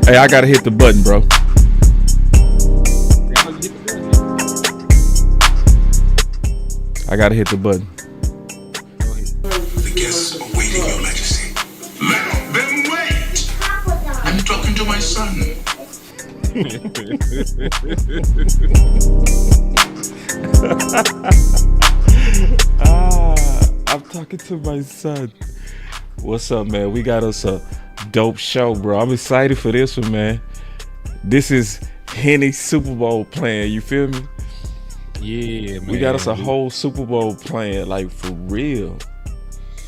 Hey, I gotta hit the button, bro. I gotta hit the button. The guests are waiting, Your Majesty. Let them wait. I'm talking to my son. I'm talking to my son. What's up, man? We got us a dope show, bro. I'm excited for this one, man. This is Henny Super Bowl plan. You feel me? Yeah, man. We got us a whole Super Bowl plan, like for real.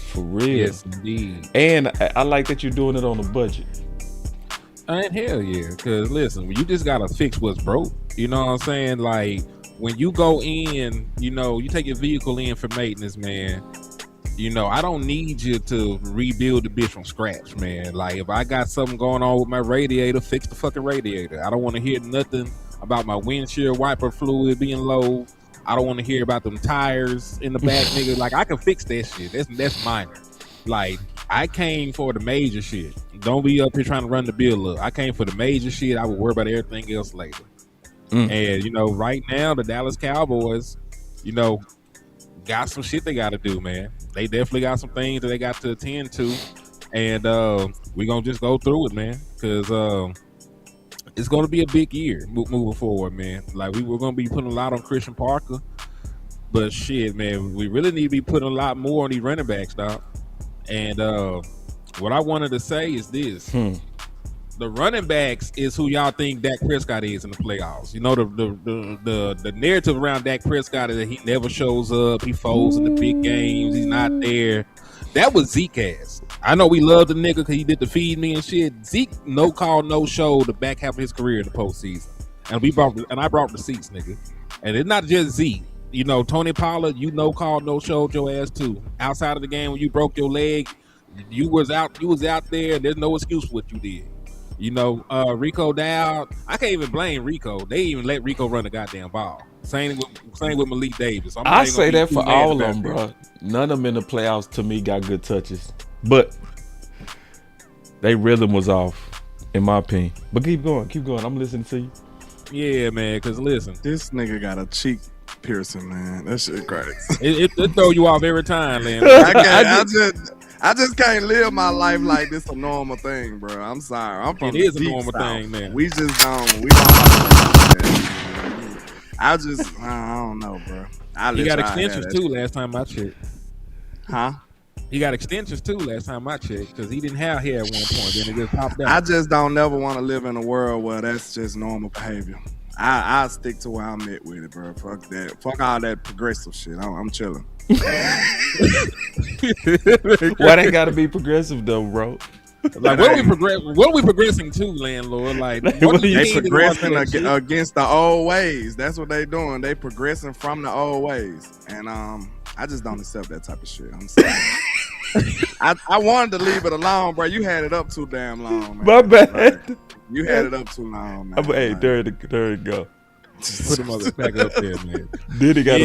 For real. Yes, indeed. And I like that you're doing it on a budget. And hell yeah, because listen, you just gotta fix what's broke. You know what I'm saying? Like when you go in, you know, you take your vehicle in for maintenance, man. You know, I don't need you to rebuild the bitch from scratch, man. Like if I got something going on with my radiator, fix the fucking radiator. I don't want to hear nothing about my windshield wiper fluid being low. I don't want to hear about them tires in the back, nigga. Like I can fix that shit. That's minor. Like I came for the major shit. Don't be up here trying to run the bill up. I came for the major shit. I would worry about everything else later. And you know, right now the Dallas Cowboys, you know, got some shit they got to do, man. They definitely got some things that they got to attend to, and we're gonna just go through it, man, because it's gonna be a big year moving forward, man. Like we're gonna be putting a lot on Christian Parker, but shit, man, we really need to be putting a lot more on these running backs, dog. And what I wanted to say is this. The running backs is who y'all think Dak Prescott is in the playoffs. You know, the narrative around Dak Prescott is that he never shows up, he folds in the big games, he's not there. That was Zeke ass. I know we love the nigga because he did the feed me and shit. Zeke no call, no show the back half of his career in the postseason. And I brought receipts, nigga. And it's not just Zeke. You know, Tony Pollard, you no call, no showed your ass too. Outside of the game when you broke your leg, you was out there, and there's no excuse for what you did. You know, Rico Dowd, I can't even blame Rico. They even let Rico run the goddamn ball. Same with Malik Davis. I say that for all of them, bro. None of them in the playoffs to me got good touches, but they rhythm was off, in my opinion. But keep going. I'm listening to you. Yeah, man. Cause listen, this nigga got a cheek piercing, man. That shit crazy. it throw you off every time, man. I just can't live my life like this a normal thing, bro. I'm sorry. I'm from it is the a normal South. thing, man. We don't I don't know, bro. He got extensions too last time I checked. Huh? He got extensions too last time I checked because he didn't have hair at one point. Then it just popped out. I just don't never want to live in a world where that's just normal behavior. I stick to where I'm at with it, bro. Fuck that. Fuck all that progressive shit. I'm chilling. Why they gotta be progressive though, bro? Like what are we progressing to, landlord? Like they progressing against the old ways. That's what they doing. They progressing from the old ways, and I just don't accept that type of shit. I'm sorry. I wanted to leave it alone, bro. You had it up too damn long, man. My bad. Like, you had it up too long, man. Hey, like, there it go. Put him back up there, man. Did he got a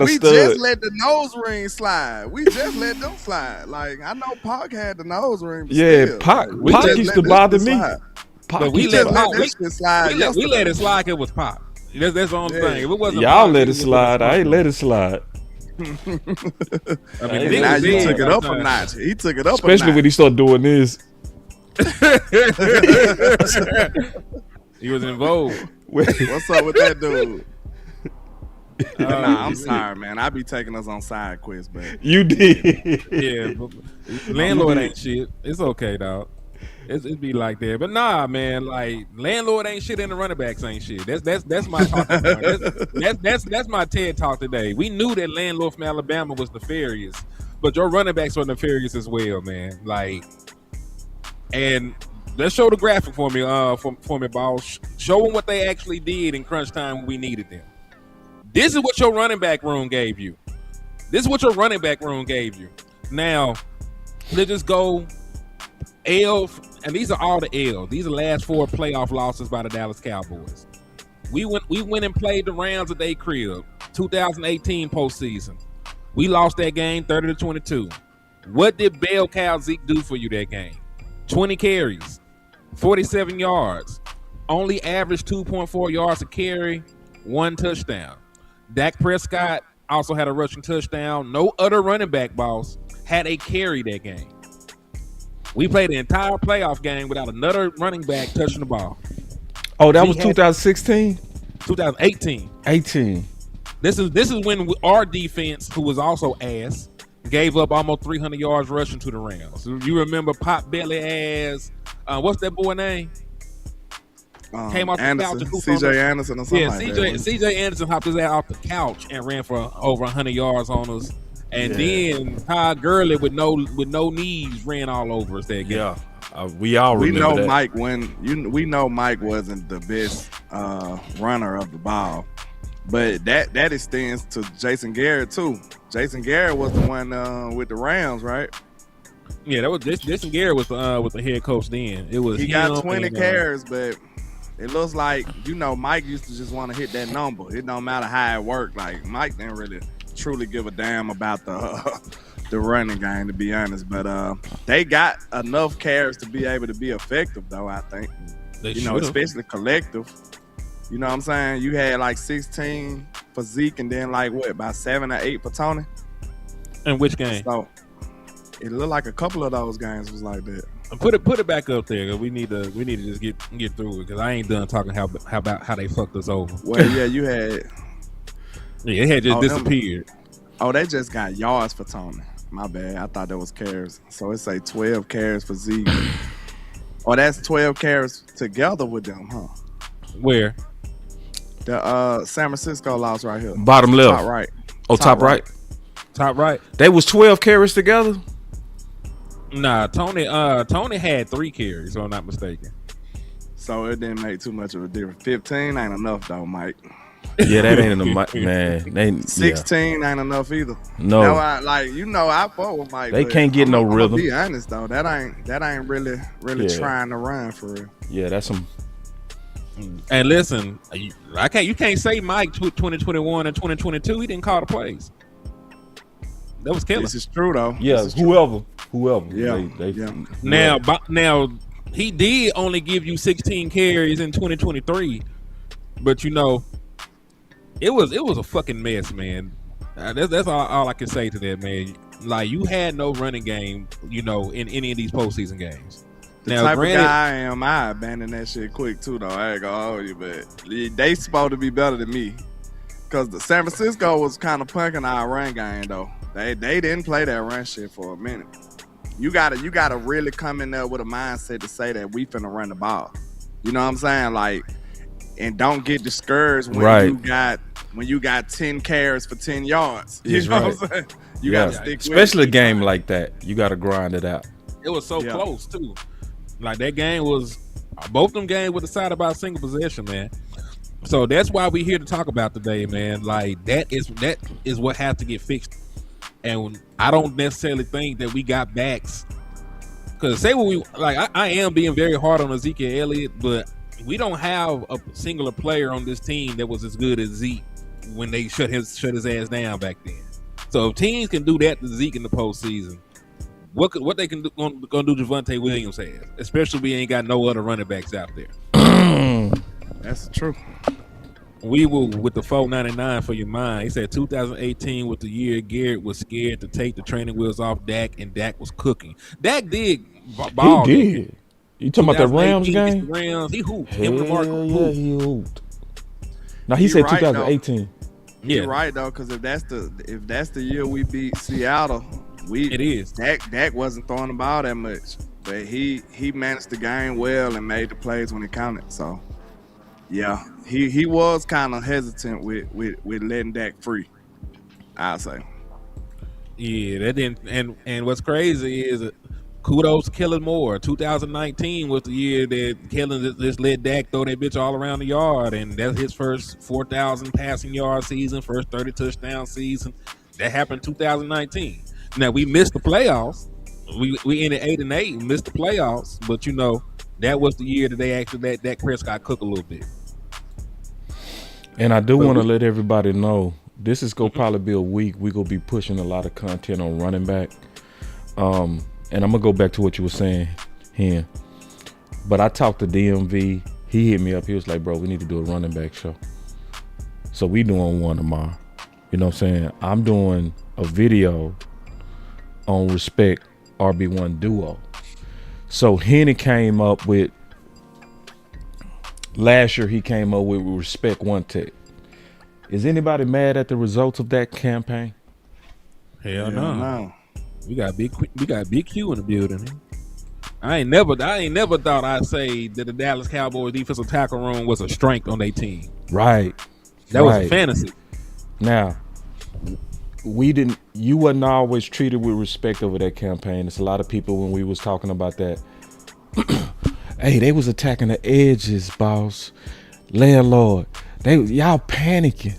stud? We just let the nose ring slide. We just let them slide. Like I know Pac had the nose ring. Yeah, Pac used to bother me. We let it slide. It was Pac. That's the only thing. If it wasn't y'all Pac, let it slide. I ain't let it slide. I mean, now you took it up a notch. He took it up, especially when he started doing this. He was in vogue. What's up with that dude? Nah, I'm sorry, man. I be taking us on side quests, but you did. Yeah, but landlord ain't shit. It's okay, dog. It be like that, but nah, man. Like landlord ain't shit, and the running backs ain't shit. That's my talk. That's my TED talk today. We knew that landlord from Alabama was nefarious, but your running backs are nefarious as well, man. Like, and let's show the graphic for me, boss. Show them what they actually did in crunch time when we needed them. This is what your running back room gave you. Now, let's just go L, and these are all the L's. These are the last 4 playoff losses by the Dallas Cowboys. We went and played the Rams at their crib, 2018 postseason. We lost that game 30-22. What did bell cow Zeke do for you that game? 20 carries. 47 yards. Only averaged 2.4 yards a carry, 1 touchdown. Dak Prescott also had a rushing touchdown. No other running back, boss, had a carry that game. We played the entire playoff game without another running back touching the ball. Oh, that was 2016? 2018. 18. This is when our defense, who was also ass, gave up almost 300 yards rushing to the Rams. You remember Pop Belly ass, what's that boy name? Came off the couch. CJ Anderson or something like that. CJ Anderson hopped his ass off the couch and ran for over 100 yards on us. And then Todd Gurley with no knees ran all over us that game. Yeah, we remember know that. Mike we know Mike wasn't the best runner of the ball, but that extends to Jason Garrett too. Jason Garrett was the one with the Rams, right? Yeah, that was Jason Garrett was the head coach then. It was he got 20 carries, but it looks like Mike used to just want to hit that number. It don't matter how it worked. Like Mike didn't really truly give a damn about the running game, to be honest. But they got enough carries to be able to be effective, though. I think especially collective. You know what I'm saying? You had like 16 for Zeke, and then like about 7 or 8 for Tony. In which game? So it looked like a couple of those games was like that. Put it back up there. Cause we need to just get through it, because I ain't done talking about how they fucked us over. Well, yeah, you had. Yeah, it had just disappeared. They just got yards for Tony. My bad. I thought that was carries. So it say 12 carries for Zeke. That's 12 carries together with them, huh? Where? The San Francisco loss right here. Bottom left. Top right. Oh, top right. Top right. They was 12 carries together? Nah, Tony had 3 carries, if I'm not mistaken. So it didn't make too much of a difference. 15 ain't enough though, Mike. Yeah, that ain't enough, man. 16 ain't enough either. No. Now, I fought with Mike. They can't get no rhythm. To be honest though, that ain't really trying to run for real. Yeah, that's some. And listen, you can't say Mike 2021 and 2022. He didn't call the plays. That was killing. This is true though. Yeah, whoever. Yeah. Now he did only give you 16 carries in 2023, but it was a fucking mess, man. That's all I can say to that, man. Like, you had no running game, in any of these postseason games. The type of guy I am, I abandon that shit quick too, though. I ain't gonna hold you, but they supposed to be better than me. Cause the San Francisco was kind of punking our run game, though. They didn't play that run shit for a minute. You gotta really come in there with a mindset to say that we finna run the ball. You know what I'm saying? Like, and don't get discouraged when you got 10 carries for 10 yards. You know what I'm saying? You gotta stick with it. Especially a game like that. You gotta grind it out. It was so close too. Like, that game was, both them games were decided by a single possession, man. So that's why we're here to talk about today, man. Like, that is what has to get fixed. And I don't necessarily think that we got backs. Because I am being very hard on Ezekiel Elliott, but we don't have a singular player on this team that was as good as Zeke when they shut his ass down back then. So if teams can do that to Zeke in the postseason, what they can do, gonna do Javonte Williams has, especially we ain't got no other running backs out there. That's true. We will with the 499 for your mind. He said 2018 was the year Garrett was scared to take the training wheels off Dak, and Dak was cooking. Dak did ball. He did. You talking about the Rams game? Rams, he hooped. Yeah, he hooped. Now he said 2018. Yeah, you're right though, because if that's the year we beat Seattle, it is. Dak wasn't throwing the ball that much, but he managed the game well and made the plays when it counted. So yeah, he was kind of hesitant with letting Dak free, I'd say. Yeah, that didn't. And what's crazy is, kudos to Kellen Moore. 2019 was the year that Kellen just let Dak throw that bitch all around the yard, and that's his first 4,000 passing yard season, first 30 touchdown season. That happened in 2019. Now, we missed the playoffs. We ended 8-8 and missed the playoffs, but that was the year that they actually let Dak Prescott cook a little bit. And I do want to let everybody know, this is going to probably be a week we're going to be pushing a lot of content on running back. And I'm going to go back to what you were saying here. But I talked to DMV. He hit me up. He was like, bro, we need to do a running back show. So we doing one tomorrow. You know what I'm saying? I'm doing a video on Respect RB1 Duo. So Henny came up with, last year he came up with Respect One Tech. Is anybody mad at the results of that campaign? Hell no. We got Big Q in the building. I ain't never thought I'd say that the Dallas Cowboys defensive tackle room was a strength on their team. Right. That was a fantasy. Now, you wasn't always treated with respect over that campaign. It's a lot of people when we was talking about that. Hey, they was attacking the edges, boss. Landlord. Y'all panicking.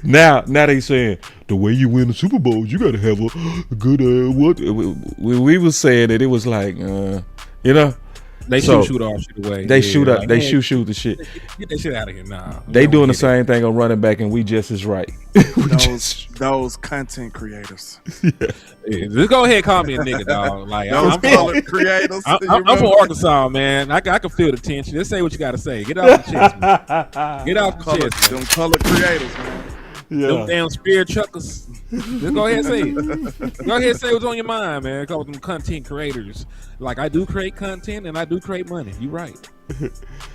Now they saying the way you win the Super Bowl, you gotta have a good what? We was saying that it was like, you know. They shoot all shit away. They shoot the shit. Get that shit out of here now. They doing the same thing on running back, and we just as right. Those content creators. Yeah, just go ahead and call me a nigga, dog. Like I'm color creators. I'm from Arkansas, man. I can feel the tension. Just say what you got to say. Get off the chest, man. Get off the chest. Them color creators, man. Yeah. Them damn spear chuckers. Just go ahead and say it. Go ahead and say what's on your mind, man. Call them content creators. Like, I do create content and I do create money. You right.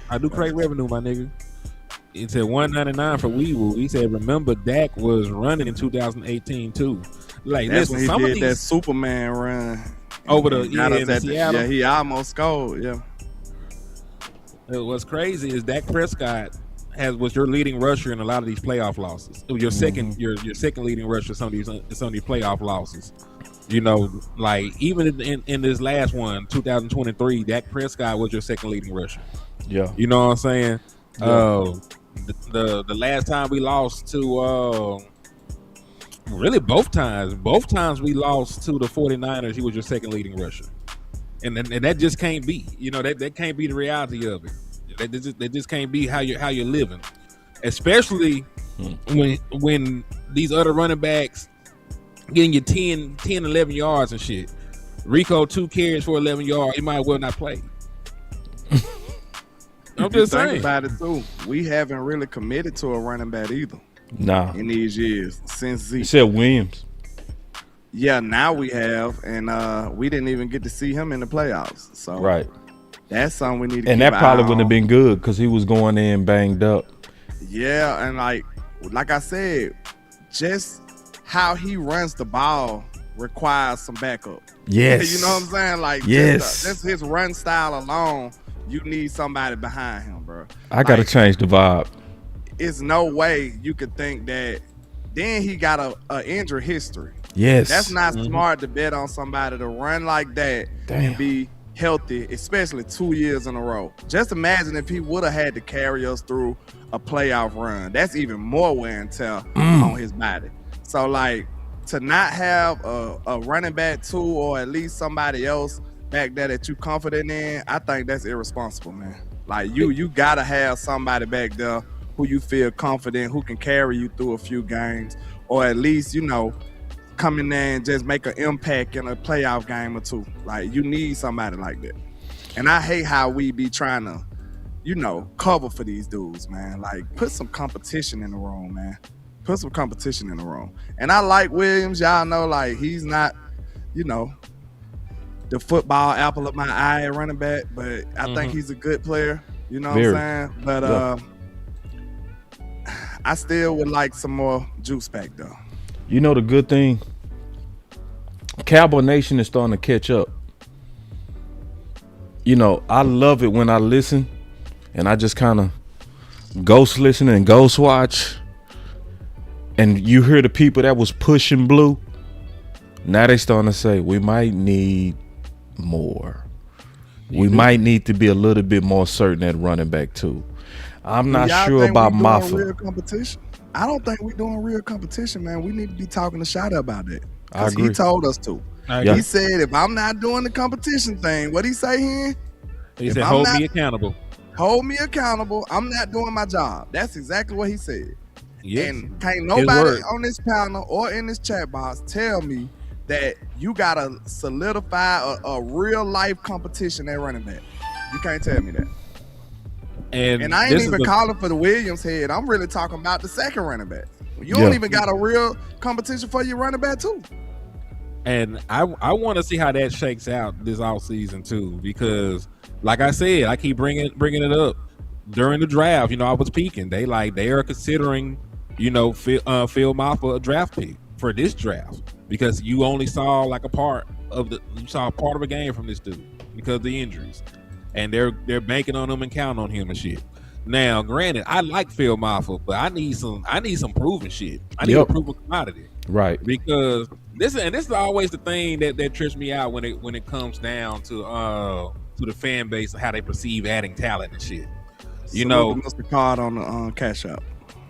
I do create revenue, my nigga. It said 199 for Weevil. He said, remember Dak was running in 2018 too. Like, that's listen, when he did that Superman run over the Seattle. Yeah, he almost scored. Yeah. What's crazy is Dak Prescott was your leading rusher in a lot of these playoff losses. It was your second leading rusher in some of these playoff losses. You know, like even in this last one, 2023, Dak Prescott was your second leading rusher. Yeah. You know what I'm saying? Yeah. The last time we lost to really both times we lost to the 49ers, he was your second leading rusher. And that just can't be. You know, that can't be the reality of it. That just can't be how you're living, especially when these other running backs getting you 10, 11 yards and shit. Rico 2 carries for 11 yards. He might well not play. I'm just saying. Think about it too. We haven't really committed to a running back either. Nah. In these years since Zeke. You said Williams. Yeah, now we have, and we didn't even get to see him in the playoffs. So right. That's something we need to and that probably wouldn't have been good because he was going in banged up. Yeah, and like I said, just how he runs the ball requires some backup. Yes. You know what I'm saying? Like, just his run style alone, you need somebody behind him, bro. I got to change the vibe. It's no way you could think that. Then he got a injury history. Yes. That's not smart to bet on somebody to run like that and be healthy, especially 2 years in a row. Just imagine if he would have had to carry us through a playoff run. That's even more wear and tear on his body. So, like, to not have a running back too, or at least somebody else back there that you confident in, I think that's irresponsible, man. Like, you gotta have somebody back there who you feel confident, who can carry you through a few games, or at least, you know, come in there and just make an impact in a playoff game or two. Like, you need somebody like that. And I hate how we be trying to, you know, cover for these dudes, man. Like, put some competition in the room, man. Put some competition in the room. And I like Williams. Y'all know, like, he's not, you know, the football apple of my eye at running back, but I think he's a good player. You know what I'm saying? But I still would like some more juice back, though. You know the good thing? Cowboy Nation is starting to catch up. You know, I love it when I listen and I just kind of ghost listen and ghost watch. And you hear the people that was pushing blue. Now they starting to say, we might need more. We might need to be a little bit more certain at running back too. I'm not sure about Maffa. Real competition? I don't think we're doing real competition, man. We need to be talking to Shotty about that. I agree. He told us to. He said, if I'm not doing the competition thing, what'd he say here? He said, hold me accountable. Hold me accountable. I'm not doing my job. That's exactly what he said. Yes. And can't nobody on this panel or in this chat box tell me that you gotta solidify a real life competition at running back. You can't tell me that. And I ain't even calling for the Williams head. I'm really talking about the second running back. You don't even got a real competition for your running back too. And I want to see how that shakes out this offseason too, because like I said, I keep bringing it up during the draft. You know, I was peeking. They are considering, you know, Phil Maffa a draft pick for this draft because you only saw like a part of a game from this dude because of the injuries, and they're banking on him and counting on him and shit. Now, granted, I like Phil Maffa, but I need some proven shit. I need a proven commodity, right? Because this is always the thing that trips me out when it comes down to the fan base and how they perceive adding talent and shit. You know, Mr. Card on the cash out.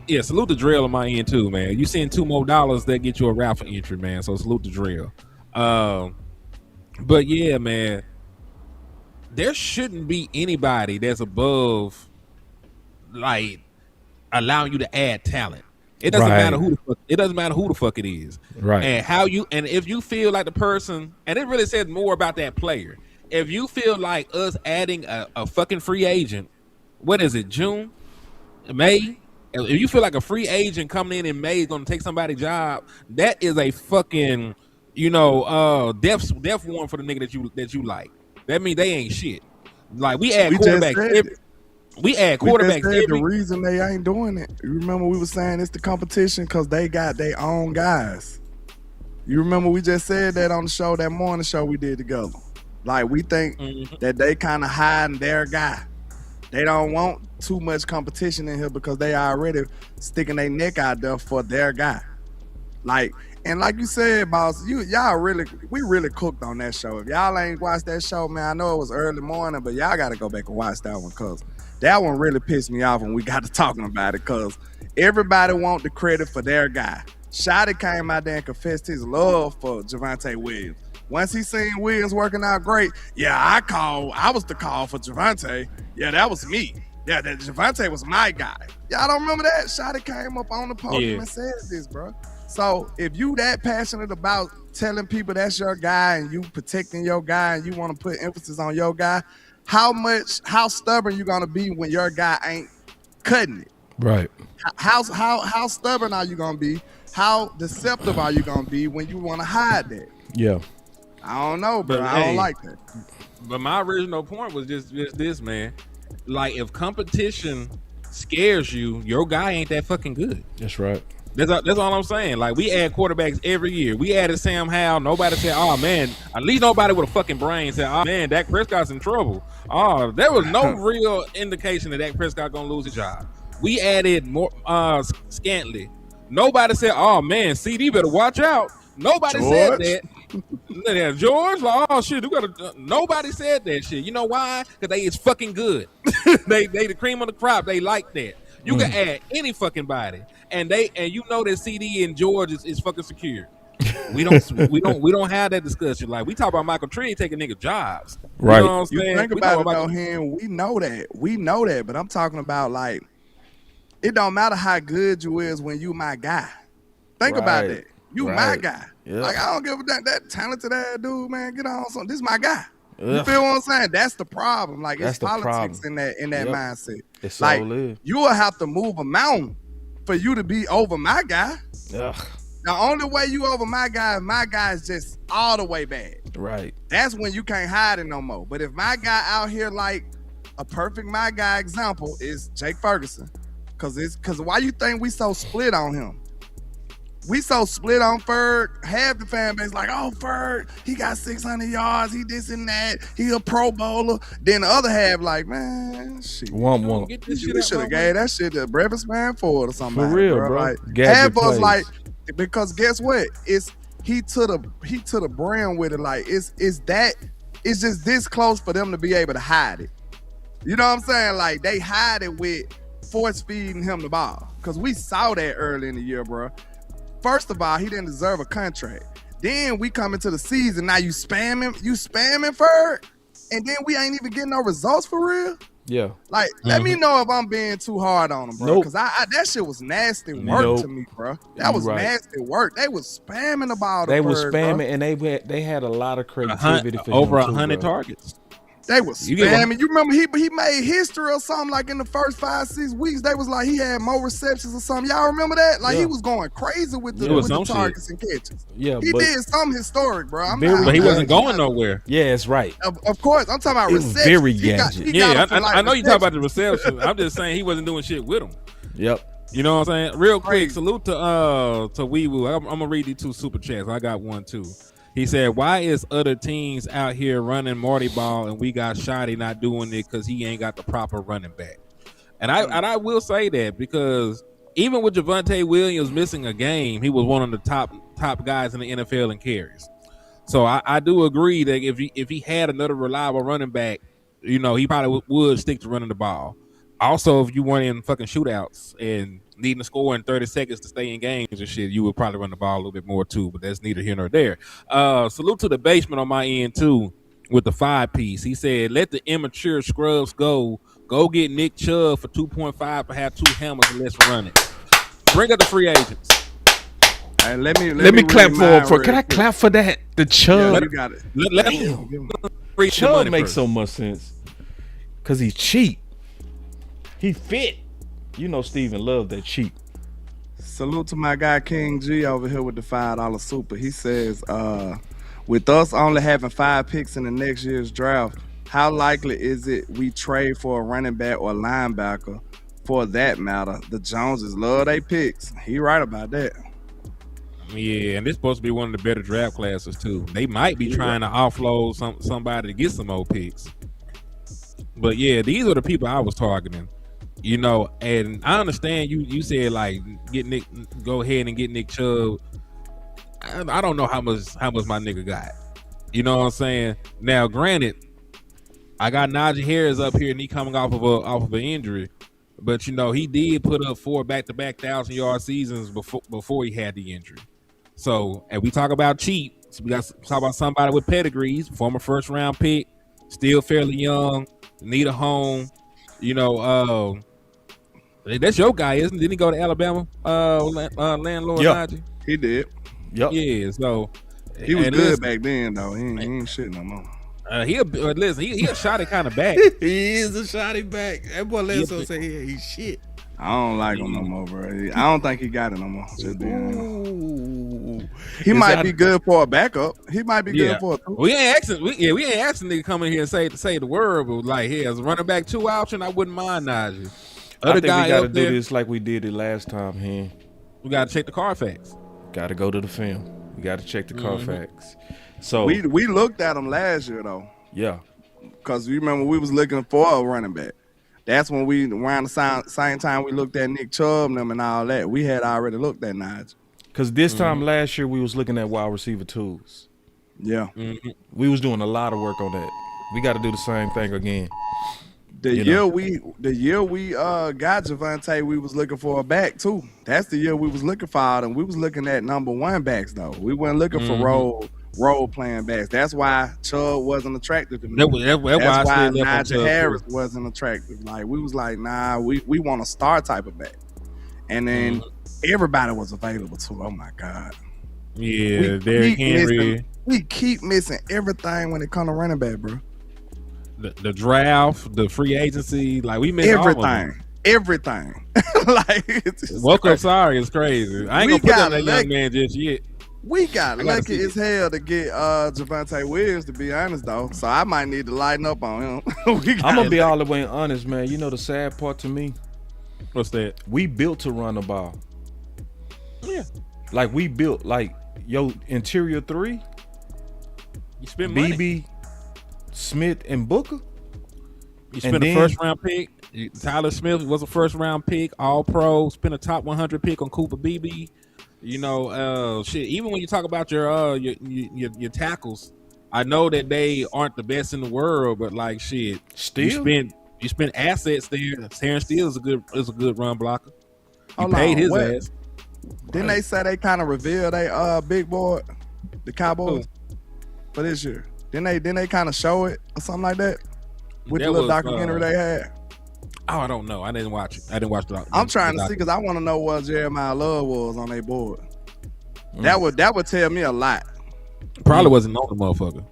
Yeah, salute the drill on my end too, man. You send $2 more that get you a raffle entry, man. So salute the drill. But yeah, man, there shouldn't be anybody that's above like allowing you to add talent. It doesn't matter who the fuck it is. Right. And if you feel like the person, and it really says more about that player. If you feel like us adding a fucking free agent, what is it, June? May? If you feel like a free agent coming in May is going to take somebody's job, that is a fucking, you know, death warrant for the nigga that you like. That means they ain't shit. Like we add quarterbacks. The reason they ain't doing it. You remember we were saying it's the competition because they got their own guys. You remember we just said that on the show, that morning show we did together. Like we think that they kind of hiding their guy. They don't want too much competition in here because they already sticking their neck out there for their guy. Like you said, boss, we really cooked on that show. If y'all ain't watched that show, man, I know it was early morning, but y'all got to go back and watch that one because that one really pissed me off when we got to talking about it because everybody want the credit for their guy. Shotty came out there and confessed his love for Javonte Williams. Once he seen Williams working out great, I was the call for Javonte. Yeah, that was me. Yeah, that Javonte was my guy. Y'all don't remember that? Shotty came up on the podium and said this, bro. So if you that passionate about telling people that's your guy and you protecting your guy and you want to put emphasis on your guy, how stubborn you gonna be when your guy ain't cutting it? Right. How stubborn are you gonna be? How deceptive are you gonna be when you want to hide that? Yeah. I don't know, but I don't like that. But my original point was just this, man. Like, if competition scares you, your guy ain't that fucking good. That's right. That's all I'm saying. Like, we add quarterbacks every year. We added Sam Howell. Nobody said, oh, man. At least nobody with a fucking brain said, oh, man, Dak Prescott's in trouble. Oh, there was no real indication that Dak Prescott going to lose his job. We added more Scantly. Nobody said, oh, man, CD better watch out. Nobody said that. George, like, oh shit, nobody said that shit. You know why? Because they is fucking good. they the cream of the crop. They like that. You can add any fucking body, and you know that CD and George is fucking secure. We don't have that discussion. Like, we talk about Michael Tree taking nigga jobs. Right. You know what I'm saying? You think about it though, Hen, we know that, but I'm talking about, like, it don't matter how good you is when you my guy. Think about that. You my guy. Yep. Like, I don't give a that talented ass dude, man. Get on something. This is my guy. You feel what I'm saying? That's the problem. Like, it's politics in that mindset. It's like, so you will have to move a mountain for you to be over my guy. Ugh. The only way you over my guy is just all the way bad. Right. That's when you can't hide it no more. But if my guy out here, like, a perfect my guy example is Jake Ferguson. Cause why you think we so split on him? We so split on Ferg. Half the fan base like, oh, Ferg, he got 600 yards. He this and that. He a Pro Bowler. Then the other half like, man, shit. One. We should have gave that shit to Breakfast Man Ford or something. For real, bro. Like, half us like, because guess what? He to the brand with it. Like, it's just this close for them to be able to hide it. You know what I'm saying? Like, they hide it with force feeding him the ball. Cause we saw that early in the year, bro. First of all, he didn't deserve a contract. Then we come into the season. Now you spamming Ferg, and then we ain't even getting no results for real. Yeah. Like, let me know if I'm being too hard on them, bro. Nope. Because that shit was nasty work to me, bro. That was right. nasty work. They was spamming the ball. They was bird, spamming, bro. and they had a lot of creativity for over him too, 100 bro. targets. They was spamming. You remember he made history or something like in the first 5-6 weeks. They was like he had more receptions or something. Y'all remember that? Like he was going crazy with the targets and catches. Yeah, he did something historic, bro. But he wasn't going nowhere. Yeah, it's right. Of course, I'm talking about receptions. Very gadget. I know you talk about the reception. I'm just saying he wasn't doing shit with him. Yep. You know what I'm saying? Real quick, salute to Wee Woo. I'm gonna read these 2 super chats. I got one too. He said, "Why is other teams out here running Marty ball and we got Shotty not doing it because he ain't got the proper running back?" And I will say that because even with Javonte Williams missing a game, he was one of the top guys in the NFL in carries. So I do agree that if he had another reliable running back, you know, he probably would stick to running the ball. Also, if you weren't in fucking shootouts and needing to score in 30 seconds to stay in games and shit, you would probably run the ball a little bit more too, but that's neither here nor there. Salute to the basement on my end too with the 5-piece. He said, let the immature scrubs go get Nick Chubb for 2.5 to have 2 hammers and let's run it. Bring up the free agents. Hey, let me clap for can I clap for that? The Chubb. Yeah, you got it. Chubb makes so much sense because he's cheap. He fit. You know Steven loved that cheap. Salute to my guy King G over here with the $5 super. He says, with us only having 5 picks in the next year's draft, how likely is it we trade for a running back or linebacker? For that matter, the Joneses love their picks. He right about that. Yeah, and this supposed to be one of the better draft classes too. They might be trying to offload somebody to get some more picks. But yeah, these are the people I was targeting. You know, and I understand you said like go ahead and get Nick Chubb. I don't know how much my nigga got. You know what I'm saying? Now, granted, I got Najee Harris up here and he coming off of an injury, but you know he did put up 4 back-to-back 1,000-yard seasons before he had the injury. So, and we talk about cheap. So we got to talk about somebody with pedigrees, former first-round pick, still fairly young, need a home. You know, that's your guy, isn't it? Didn't he go to Alabama? Landlord Najee? He did. Yep. Yeah, so he was good back then, though. He ain't shit no more. He a shotty kind of back. He is a shotty back. That boy Lanzo say he's shit. I don't like him no more, bro. I don't think he got it no more. He might be good for a backup. He might be good for a. We ain't asking nigga come in here and say the word, but like here as a running back 2 option, I wouldn't mind Najee. I think we gotta do this like we did it last time, man. We gotta check the Carfax. Gotta go to the film. We gotta check the Carfax. So we looked at him last year though. Yeah. Because you remember we was looking for a running back. That's when we around the same time we looked at Nick Chubb and them and all that. We had already looked at Najee. Because this time last year we was looking at wide receiver twos. Yeah. We was doing a lot of work on that. We got to do the same thing again. The year we got Javonte, we was looking for a back too. That's the year we was looking for it, and we was looking at number 1 backs though. We weren't looking for role playing backs. That's why Chubb wasn't attractive to me. That's why Najee Harris wasn't attractive. Like we was like, nah, we want a star type of back. And then everybody was available too. Oh my God. Yeah, Derrick Henry. We keep missing everything when it comes to running back, bro. The draft, the free agency, like we missed everything. Like woke up sorry, it's crazy. I ain't gonna put that on that young man just yet. We got lucky as hell to get Javonte Williams, to be honest, though. So I might need to lighten up on him. I'm going to be all the way honest, man. You know the sad part to me? What's that? We built to run the ball. Yeah. Like, we built, like, yo, interior 3. You spend money. BB, Smith, and Booker. You spent a first-round pick. Tyler Smith was a first-round pick, all-pro. Spent a top 100 pick on Cooper BB. You know, shit. Even when you talk about your tackles, I know that they aren't the best in the world, but like shit, still you spent assets there. Terrence Steele is a good run blocker. You paid his ass. Didn't they say they kind of revealed they big board, the Cowboys, for this year? Didn't they kind of show it or something like that? with That the little was, documentary they had? Oh, I don't know. I didn't watch it. I didn't watch the. I'm trying to see because I want to know what Jeremiah Love was on their board. Mm. That would tell me a lot. Probably wasn't on the motherfucker.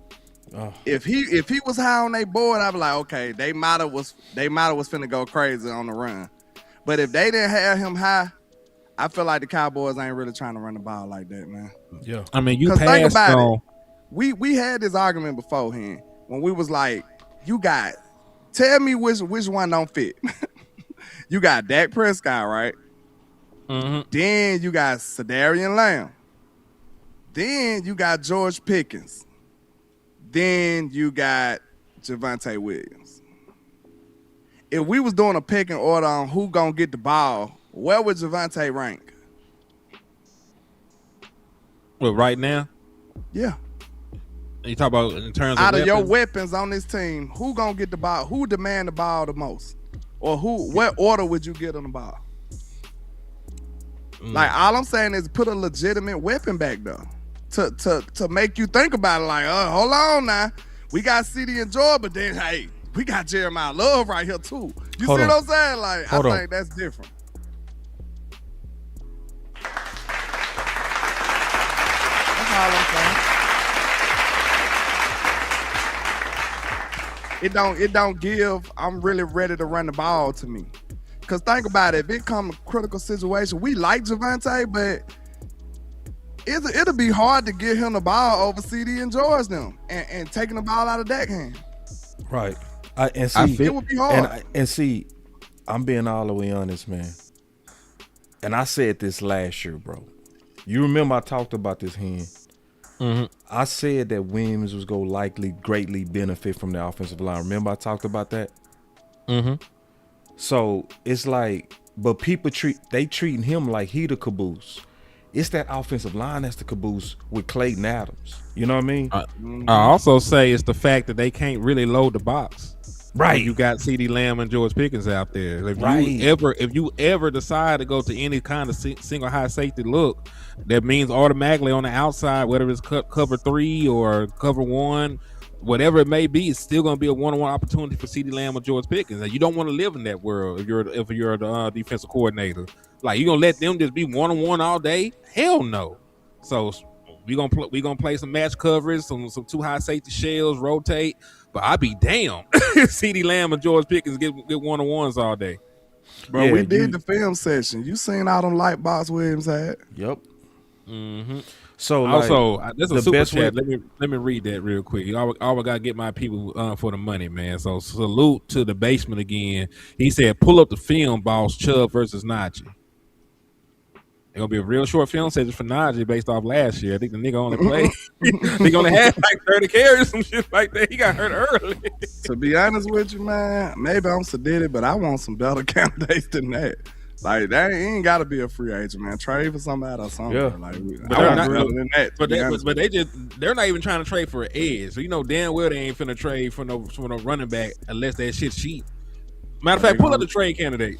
If he was high on their board, I'd be like, okay, they might have was finna go crazy on the run. But if they didn't have him high, I feel like the Cowboys ain't really trying to run the ball like that, man. Yeah. I mean, you Think passed about on. it. We had this argument beforehand when we was like, tell me which one don't fit. You got Dak Prescott, right? Mm-hmm. Then you got Sedarian Lamb. Then you got George Pickens. Then you got Javonte Williams. If we was doing a pecking order on who gonna get the ball, where would Javonte rank? Well, right now, Yeah. you talk about in terms Out of of your weapons? weapons on this team, who gonna get the ball? Who demand the ball the most? Or what order would you get on the ball? Like, all I'm saying is put a legitimate weapon back there to make you think about it. Like, hold on now. We got CD and Joy, but then, hey, we got Jeremiah Love right here, too. You Hold see on. what I'm saying? Like, Hold I on. think that's different. That's all I'm saying. It don't give, I'm really ready to run the ball to me. Because think about it, if it come a critical situation, we like Javonte, but it'll be hard to get him the ball over CD and George them and taking the ball out of Dak's hand. Right. It would be hard. And see, I'm being all the way honest, man. And I said this last year, bro. You remember I talked about this hand. Mm-hmm. I said that Williams was going to likely greatly benefit from the offensive line. Remember I talked about that? Mm-hmm. So it's like, but people treating him like he the caboose. It's that offensive line that's the caboose with Clayton Adams. You know what I mean? I also say it's the fact that they can't really load the box. Right. You got CD Lamb and George Pickens out there. If you ever decide to go to any kind of single high safety look, that means automatically on the outside, whether it's cover 3 or cover 1, whatever it may be, it's still going to be a one-on-one opportunity for CD Lamb or George Pickens. And you don't want to live in that world if you're the defensive coordinator. Like, you gonna let them just be one-on-one all day? Hell no. So we gonna play some match coverage, some two high safety shells, rotate. But I be damn, CD Lamb and George Pickens get one-on-ones all day. Bro, we did the film session. You seen all them light box Williams had? Yep. Mm-hmm. So also, there's a super best chat. Let me read that real quick. I gotta get my people for the money, man. So salute to the basement again. He said, "Pull up the film, boss. Chubb versus Najee. It's gonna be a real short film session for Najee based off last year. I think the nigga only played. He only had like 30 carries, some shit like that. He got hurt early. To be honest with you, man, maybe I'm sedated, but I want some better candidates than that. Like, that ain't got to be a free agent, man. Trade for somebody or something. Yeah. Like, But I they're want not- better than that. they're not even trying to trade for an edge. So you know damn well they ain't finna trade for no running back unless that shit's cheap. Matter of fact, pull up the trade candidate.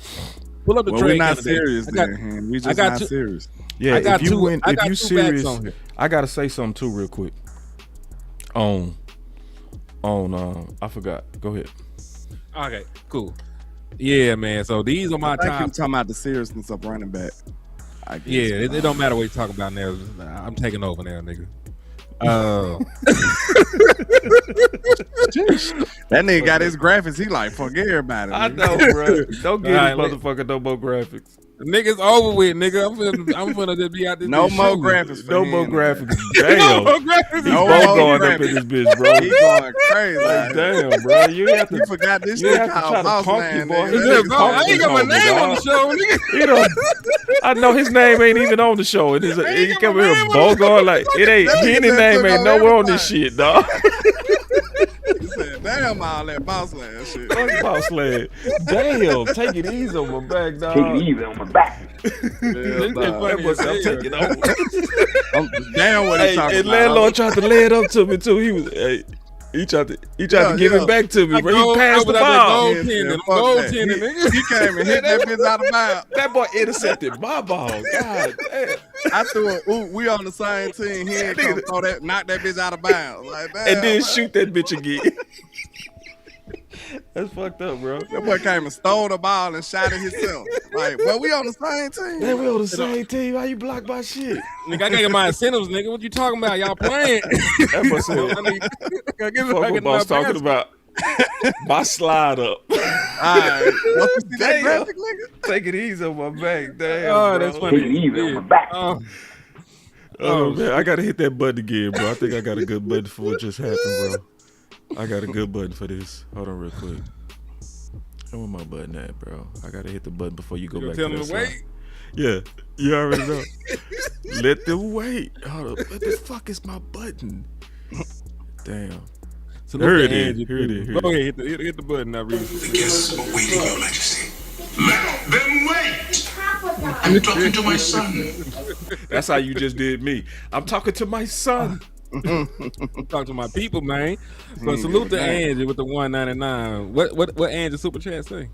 Pull up the Well, trade we're not candidate. serious then. We just not serious. Yeah, I got if you two- I got if you two backs serious, on here. I gotta say something too real quick. I forgot. Go ahead. Okay, cool. Yeah, man. So these are my I think you top. talking about the seriousness of running back. I guess. Yeah, it don't matter what you talk about now. I'm taking over now, nigga. That nigga got his graphics. He like, fuck everybody. I nigga. know, bro. Don't give All right, this motherfucker no more graphics. Niggas over with, nigga. I'm finna just be out this. No bitch more shooting. graphics. No for more him. graphics. No Damn. more graphics. He's No both more going up graphics. in this bitch, bro. He going crazy. Like, damn, bro. You have to. You forgot this You shit have to called try to Boss punk Man, your boy. nigga. He That just nigga Bro, punk I ain't got my his name homie, on the dog. show, nigga. You know, I know his name ain't even on the show. And he ain't come got my here name on the Bogart like it ain't. That nigga Henny just name took ain't on nowhere on this everything. shit, dog. He said, damn, all that Boss Man shit. Fuck Boss Lad. Damn, take it easy on my back, dog. Yeah, This dog. shit funny as I'm hell. taking over. Damn what he Hey, talking and about. landlord tried to lay it up to me too. He was, he tried to give it back to me, bro. He passed the ball. Yeah, Goaltending, fuck that. goaltending, nigga. He came and hit that bitch out of bounds. That boy intercepted my ball. God damn. I threw it. Ooh, we on the same team. He ain't come throw that, knock that bitch out of bounds. Like, damn, And then man. shoot that bitch again. That's fucked up, bro. That boy came and stole the ball and shot it himself. Like, well, we on the same team. Hey, we on the same team. How you block my shit? Nigga, I gotta get my incentives, nigga. What you talking about? Y'all playing? That boy said, fuck what boss talking about. My slide up. All right. Don't you see that Damn. graphic, nigga? Take it easy on my back. Damn, Oh, bro. that's funny. Take it easy on my back. Oh, man. I got to hit that button again, bro. I think I got a good button for what just happened, bro. I got a good button for this. Hold on real quick. Where my button at, bro? I got to hit the button before you go back to that slide. Wait. Yeah, you already know. Let them wait. Hold up. What the fuck is my button? Damn. So Here it is. Here it is. Go ahead, hit the button. Now read. The guests are waiting, Your Majesty. Let them wait. I'm talking to my son. That's how you just did me. I'm talking to my son. Talk to my people, man. So salute to Angie with the 199. What Angie super chat say?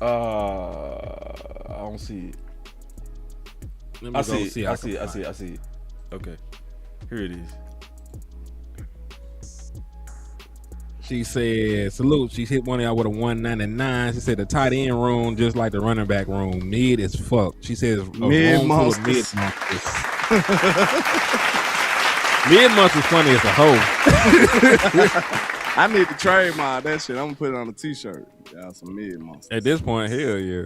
I don't see it. I see it. Okay. Here it is. She said, salute. She hit one of y'all with a 199. She said the tight end room just like the running back room. Mid as fuck. She says Mid monsters. Mid monsters funny as a hoe. I need to trademark that shit. I'm gonna put it on a t-shirt. Y'all some mid monsters. At this point, hell yeah.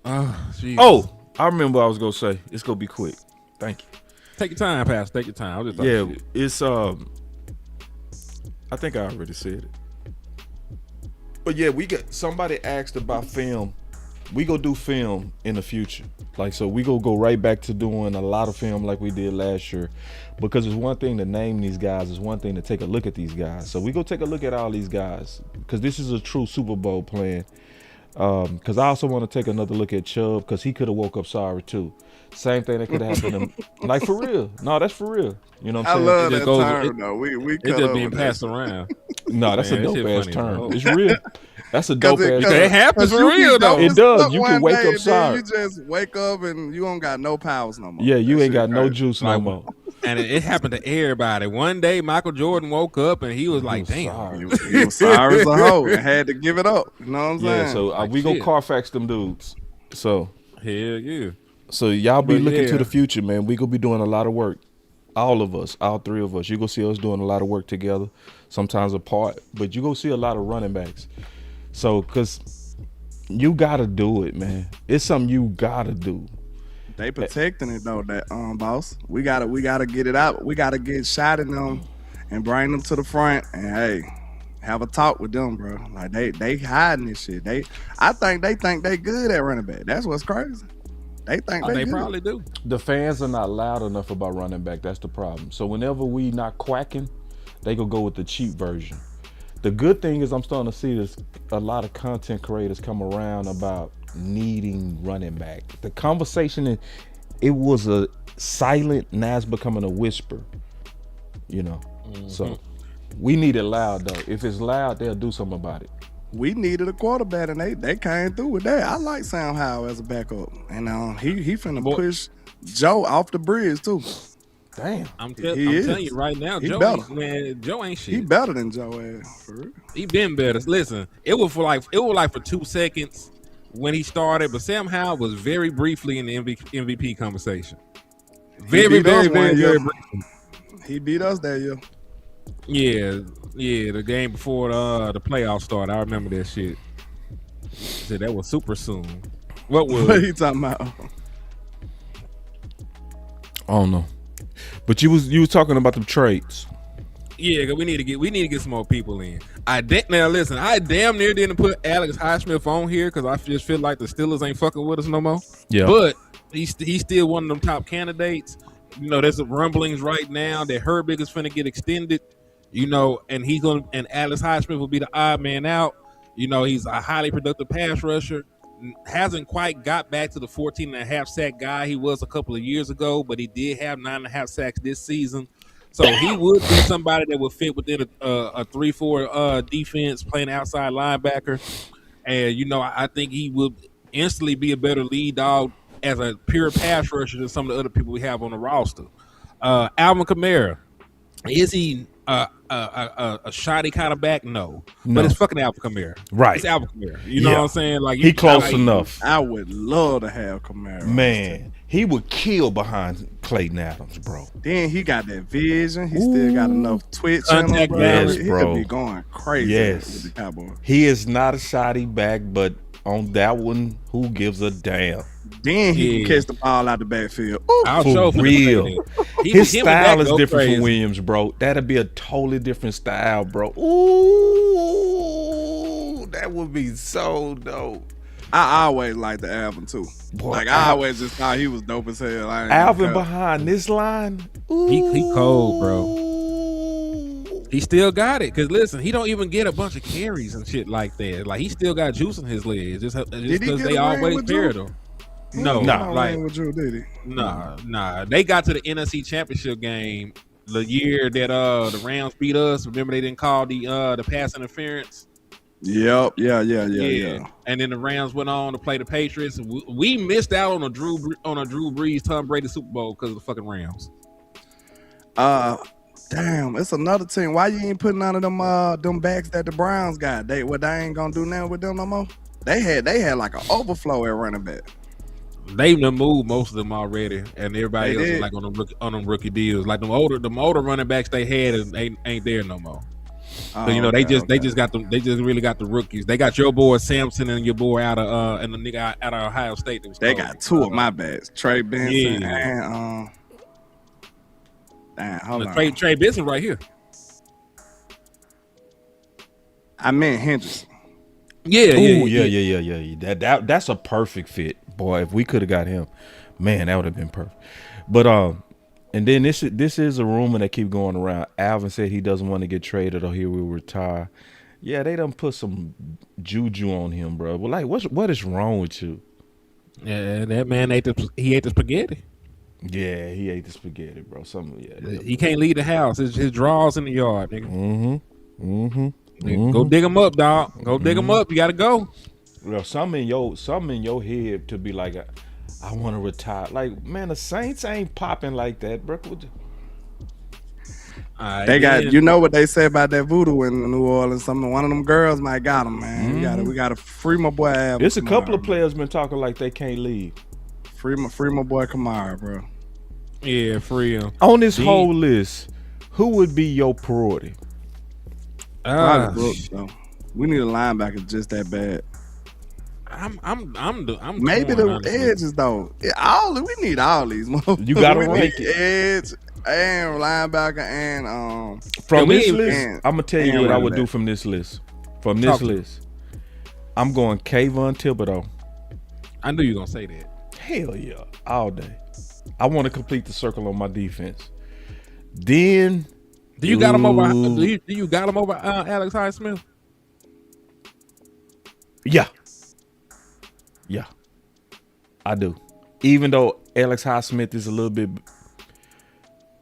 Oh, Jesus. Oh, I remember what I was gonna say. It's gonna be quick. Thank you. Take your time, Pastor. Take your time. I was just Yeah, talking shit. it's I think I already said it. But yeah, we got somebody asked about film. We go do film in the future. Like, so we go right back to doing a lot of film like we did last year. Because it's one thing to name these guys, it's one thing to take a look at these guys. So we go take a look at all these guys. Because this is a true Super Bowl plan. Because I also want to take another look at Chubb, because he could have woke up sorry too. Same thing that could have happened to him. Like, for real. No, that's for real. You know what I'm saying? I love It that goes- term though. We It's cut just up being with that passed shit. around. No, that's Man, a that dope shit ass funny, term. bro. It's real. That's a dope ass Cause it happens for real, though. It does. You can wake up then sorry. You just wake up and you don't got no powers no more. Yeah, you That ain't shit got no crazy. juice no Like, more. And it happened to everybody. One day, Michael Jordan woke up and he was like, damn. sorry. He was sorry as a hoe and had to give it up. You know what I'm saying? Yeah, so Like we go shit. Carfax them dudes. So Hell yeah. y'all be But looking yeah. to the future, man. We gonna be doing a lot of work. All of us, all three of us. You gonna see us doing a lot of work together, sometimes apart, but you gonna see a lot of running backs. So, cause you gotta do it, man. It's something you gotta do. They protecting it though, that boss. We gotta get it out. We gotta get shot in them and bring them to the front and hey, have a talk with them, bro. Like they hiding this shit. I think they good at running back. That's what's crazy. They think They good. probably do. The fans are not loud enough about running back. That's the problem. So whenever we not quacking, they gonna go with the cheap version. The good thing is I'm starting to see this a lot of content creators come around about needing running back. The conversation, it was a silent, now it's becoming a whisper. You know, so we need it loud though. If it's loud, they'll do something about it. We needed a quarterback and they came through with that. I like Sam Howell as a backup. And he finna push Joe off the bridge too. Damn. I'm He telling is. you right now, He Joe better. Joe ain't shit. He better than Joe ass, for real. He been better. Listen, it was like for 2 seconds when he started, but Sam Howell was very briefly in the MVP conversation. Very, beat us very, one very, year. very briefly. He beat us that year. Yeah, the game before the playoffs started. I remember that shit. Said that was super soon. What What was? he talking about? I don't know. But you was talking about the trades. Yeah, 'cause we need to get some more people in. Now listen, I damn near didn't put Alex Highsmith on here because I just feel like the Steelers ain't fucking with us no more. Yeah. But he's still one of them top candidates. You know, there's some rumblings right now that Herbig is finna get extended. You know, and Alex Highsmith will be the odd man out. You know, he's a highly productive pass rusher. Hasn't quite got back to the 14.5 sack guy he was a couple of years ago, but he did have 9.5 sacks this season. So he would be somebody that would fit within a 3-4 defense, playing outside linebacker. And, you know, I think he would instantly be a better lead dog as a pure pass rusher than some of the other people we have on the roster. Alvin Kamara, is he a shoddy kind of back? No. No. But it's fucking Alvin Kamara. Right. It's Alvin Kamara. You know Yeah. what I'm saying? Like He close enough. I would love to have Kamara. Man, he would kill behind Clayton Adams, bro. Then he got that vision. He still got enough twitch in him, Contact bro. balance, He bro. could be going crazy with the Cowboys. He is not a shoddy back, but on that one, who gives a damn? Then he can catch the ball out the backfield. Ooh. I'll For show real. He His him and style Dak is go different crazy. from Williams, bro. That'd be a totally different style, bro. Ooh, that would be so dope. I always liked the Alvin too. Boy, Like I always just thought he was dope as hell. Alvin behind this line, He cold, bro. He still got it. Cause listen, he don't even get a bunch of carries and shit like that. Like he still got juice in his legs. Just because they always paired him. No, like with Drew, did he? Nah. They got to the NFC Championship game the year that the Rams beat us. Remember they didn't call the pass interference. Yep. Yeah. And then the Rams went on to play the Patriots. We missed out on a Drew Brees, Tom Brady Super Bowl because of the fucking Rams. Damn, it's another team. Why you ain't putting none of them backs that the Browns got? They ain't gonna do nothing with them no more. They had like an overflow at running back. They done moved most of them already, and everybody else is like on them rookie deals. Like them older running backs they had ain't there no more. So they just got them. They just really got the rookies. They got your boy Sampson and your boy out of and the nigga out of Ohio State. They got two of my backs, Trey Benson and hold on. Trey Benson right here. I meant Henderson. Yeah. That's a perfect fit, boy. If we could have got him, man, that would have been perfect. But and then this is a rumor that keep going around. Alvin said he doesn't want to get traded or he will retire. Yeah, they done put some juju on him, bro. Well, like, what is wrong with you? Yeah, that man ate the spaghetti. Yeah, he ate the spaghetti, bro. He can't leave the house. His drawers in the yard, nigga. Go dig him up, dog. Go dig him up. You gotta go. Well, something in your head to be like, I want to retire. Like, man, the Saints ain't popping like that, bro. They got, you know what they say about that voodoo in New Orleans? One of them girls might got him, man. We gotta free my boy. There's a couple of players been talking like they can't leave. Free my boy Kamara, bro. Yeah, free him. On this whole list, who would be your priority? Probably Brooks, though. We need a linebacker just that bad. I'm maybe the edges though. We need all these. You gotta rank it. Edge and linebacker and from this list. I'm gonna tell you what I would do from this list. From this list, I'm going Kayvon Thibodeau. I knew you were gonna say that. Hell yeah, all day. I want to complete the circle on my defense. Then, do you got him over? Do you got him over Alex Highsmith? Yeah, I do. Even though Alex Highsmith is a little bit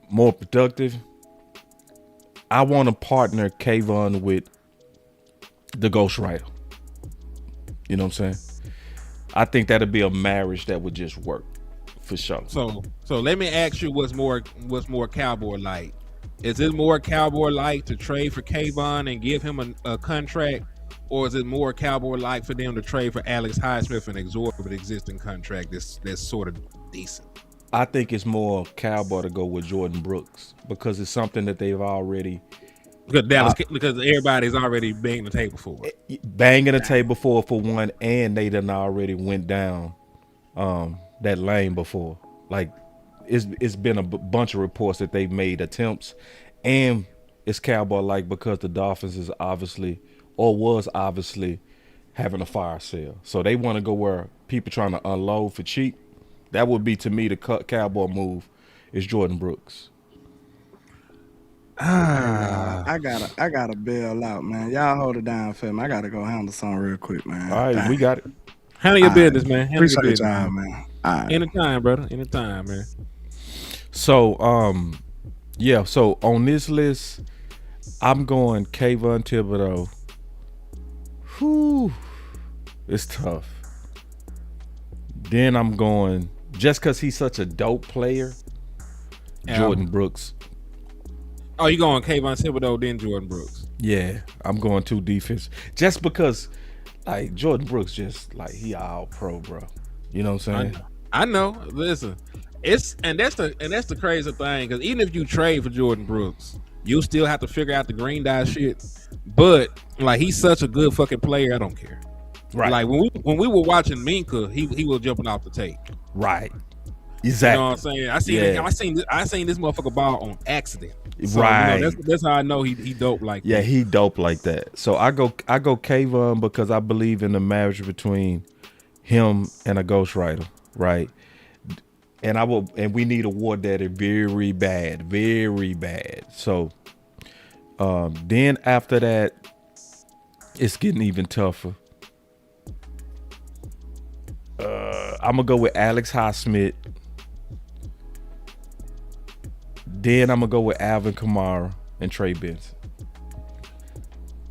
more productive, I want to partner Kayvon with the ghostwriter. You know what I'm saying? I think that'd be a marriage that would just work for sure. So let me ask you, what's more Cowboy like? Is it more Cowboy like to trade for Kayvon and give him a contract, or is it more Cowboy like for them to trade for Alex Highsmith and absorb an existing contract that's sort of decent? I think it's more Cowboy to go with Jordan Brooks because it's something that they've already because everybody's already banging the table for it. Banging the table for one, and they done already went down that lane before. Like it's been a bunch of reports that they've made attempts, and it's Cowboy like because the Dolphins is was obviously having a fire sale, so they want to go where people trying to unload for cheap. That would be, to me, the Cowboy move is Jordan Brooks. I gotta bail out, man. Y'all hold it down for me. I gotta go handle something real quick, man. All right, we got it. Handle your business, man. Appreciate y'all, man. All right. Anytime, brother. Anytime, man. So, so on this list, I'm going Kayvon Thibodeau. Whew, it's tough. Then I'm going, just because he's such a dope player, Jordan Brooks. Oh, you going Kayvon Thibodeau, then Jordan Brooks? Yeah, I'm going 2 defense. Just because, like, Jordan Brooks just, like, he all pro, bro. You know what I'm saying? I know. Listen, that's the crazy thing, because even if you trade for Jordan Brooks, you still have to figure out the green dye shit. But, like, he's such a good fucking player, I don't care. Right. Like, when we were watching Minka, he was jumping off the tape. Right. Exactly. You know what I'm saying? I seen this motherfucker ball on accident. So, right. That's how I know he dope like that. Yeah, he dope like that. So I go Kayvon because I believe in the marriage between him and a ghostwriter, right? And we need a war daddy very bad, very bad. So then after that, it's getting even tougher. I'm gonna go with Alex Highsmith. Then I'm gonna go with Alvin Kamara and Trey Benson.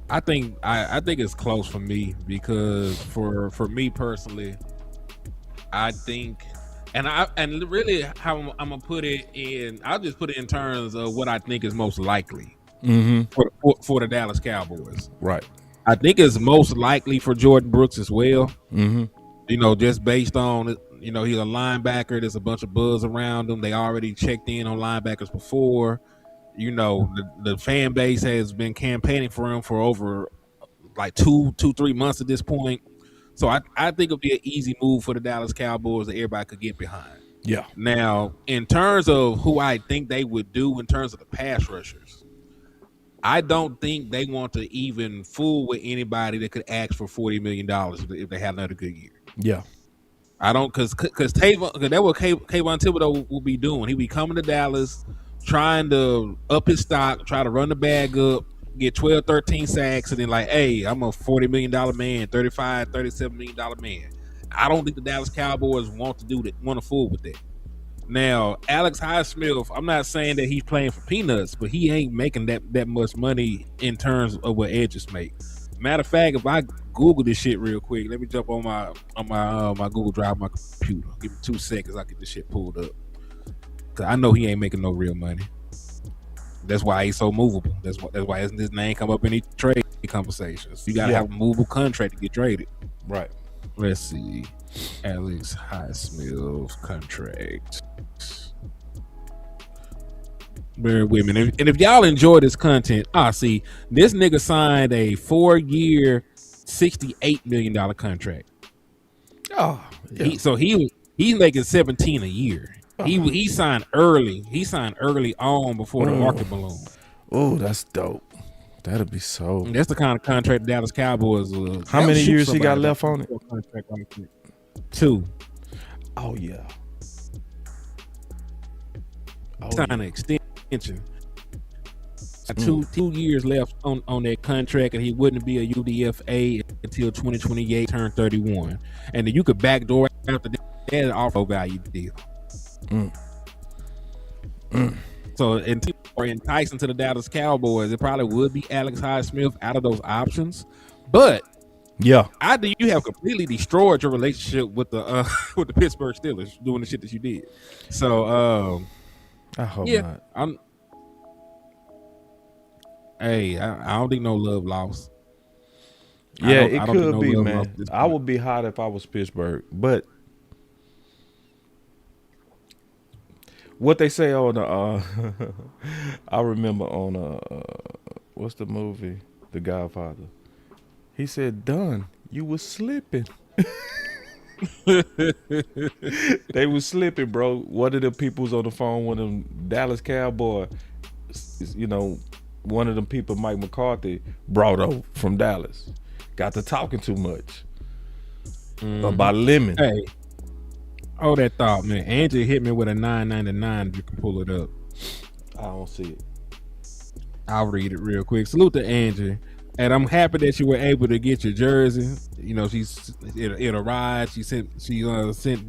I think it's close for me, because for me personally, I think, and really how I'm gonna put it in, I'll just put it in terms of what I think is most likely for the Dallas Cowboys. Right. I think it's most likely for Jordan Brooks as well. Mm-hmm. Just based on, he's a linebacker. There's a bunch of buzz around him. They already checked in on linebackers before. The fan base has been campaigning for him for over like 3 months at this point. So I think it'll be an easy move for the Dallas Cowboys that everybody could get behind. Yeah. Now, in terms of who I think they would do in terms of the pass rushers, I don't think they want to even fool with anybody that could ask for $40 million if they have another good year. Yeah. I don't, because that's what Kayvon Thibodeau will be doing. He'll be coming to Dallas, trying to up his stock, try to run the bag up, get 12, 13 sacks, and then like, hey, I'm a $40 million man, $35, $37 million man. I don't think the Dallas Cowboys want to do that, want to fool with that. Now, Alex Highsmith, I'm not saying that he's playing for peanuts, but he ain't making that much money in terms of what edges make. Matter of fact, if I Google this shit real quick, let me jump on my Google Drive, my computer. Give me 2 seconds, I'll get this shit pulled up. Cause I know he ain't making no real money. That's why he's so movable. That's why his name come up in any trade conversations. You gotta have a movable contract to get traded. Right. Let's see. Alex Highsmith contract. Bear with me. And if y'all enjoy this content, see, this nigga signed a 4-year, $68 million contract. Oh, yeah. He's making 17 a year. He signed early. He signed early on before the market ballooned. Oh, that's dope. That'll be so. And that's the kind of contract the Dallas Cowboys. How many years he got left on it? 2. Oh yeah. Signed an extension. 2 years left on that contract, and he wouldn't be a UDFA until 2028, turn 31, and then you could backdoor after that offer value deal. So, or enticing to the Dallas Cowboys, it probably would be Alex Highsmith out of those options, but yeah, you have completely destroyed your relationship with the with the Pittsburgh Steelers doing the shit that you did. So, I hope not. I don't think no love lost. Yeah, it could be, man. I would be hot if I was Pittsburgh, but what they say on I remember on what's the movie, The Godfather? He said, "Done, you was slipping." They was slipping, bro. One of the people's on the phone with them Dallas Cowboy, one of them people, Mike McCarthy, brought over from Dallas. Got to talking too much about Lemon. Hey, that thought, man. Angie hit me with a $9.99. If you can pull it up, I don't see it. I'll read it real quick. Salute to Angie, and I'm happy that you were able to get your jersey. It arrived. She sent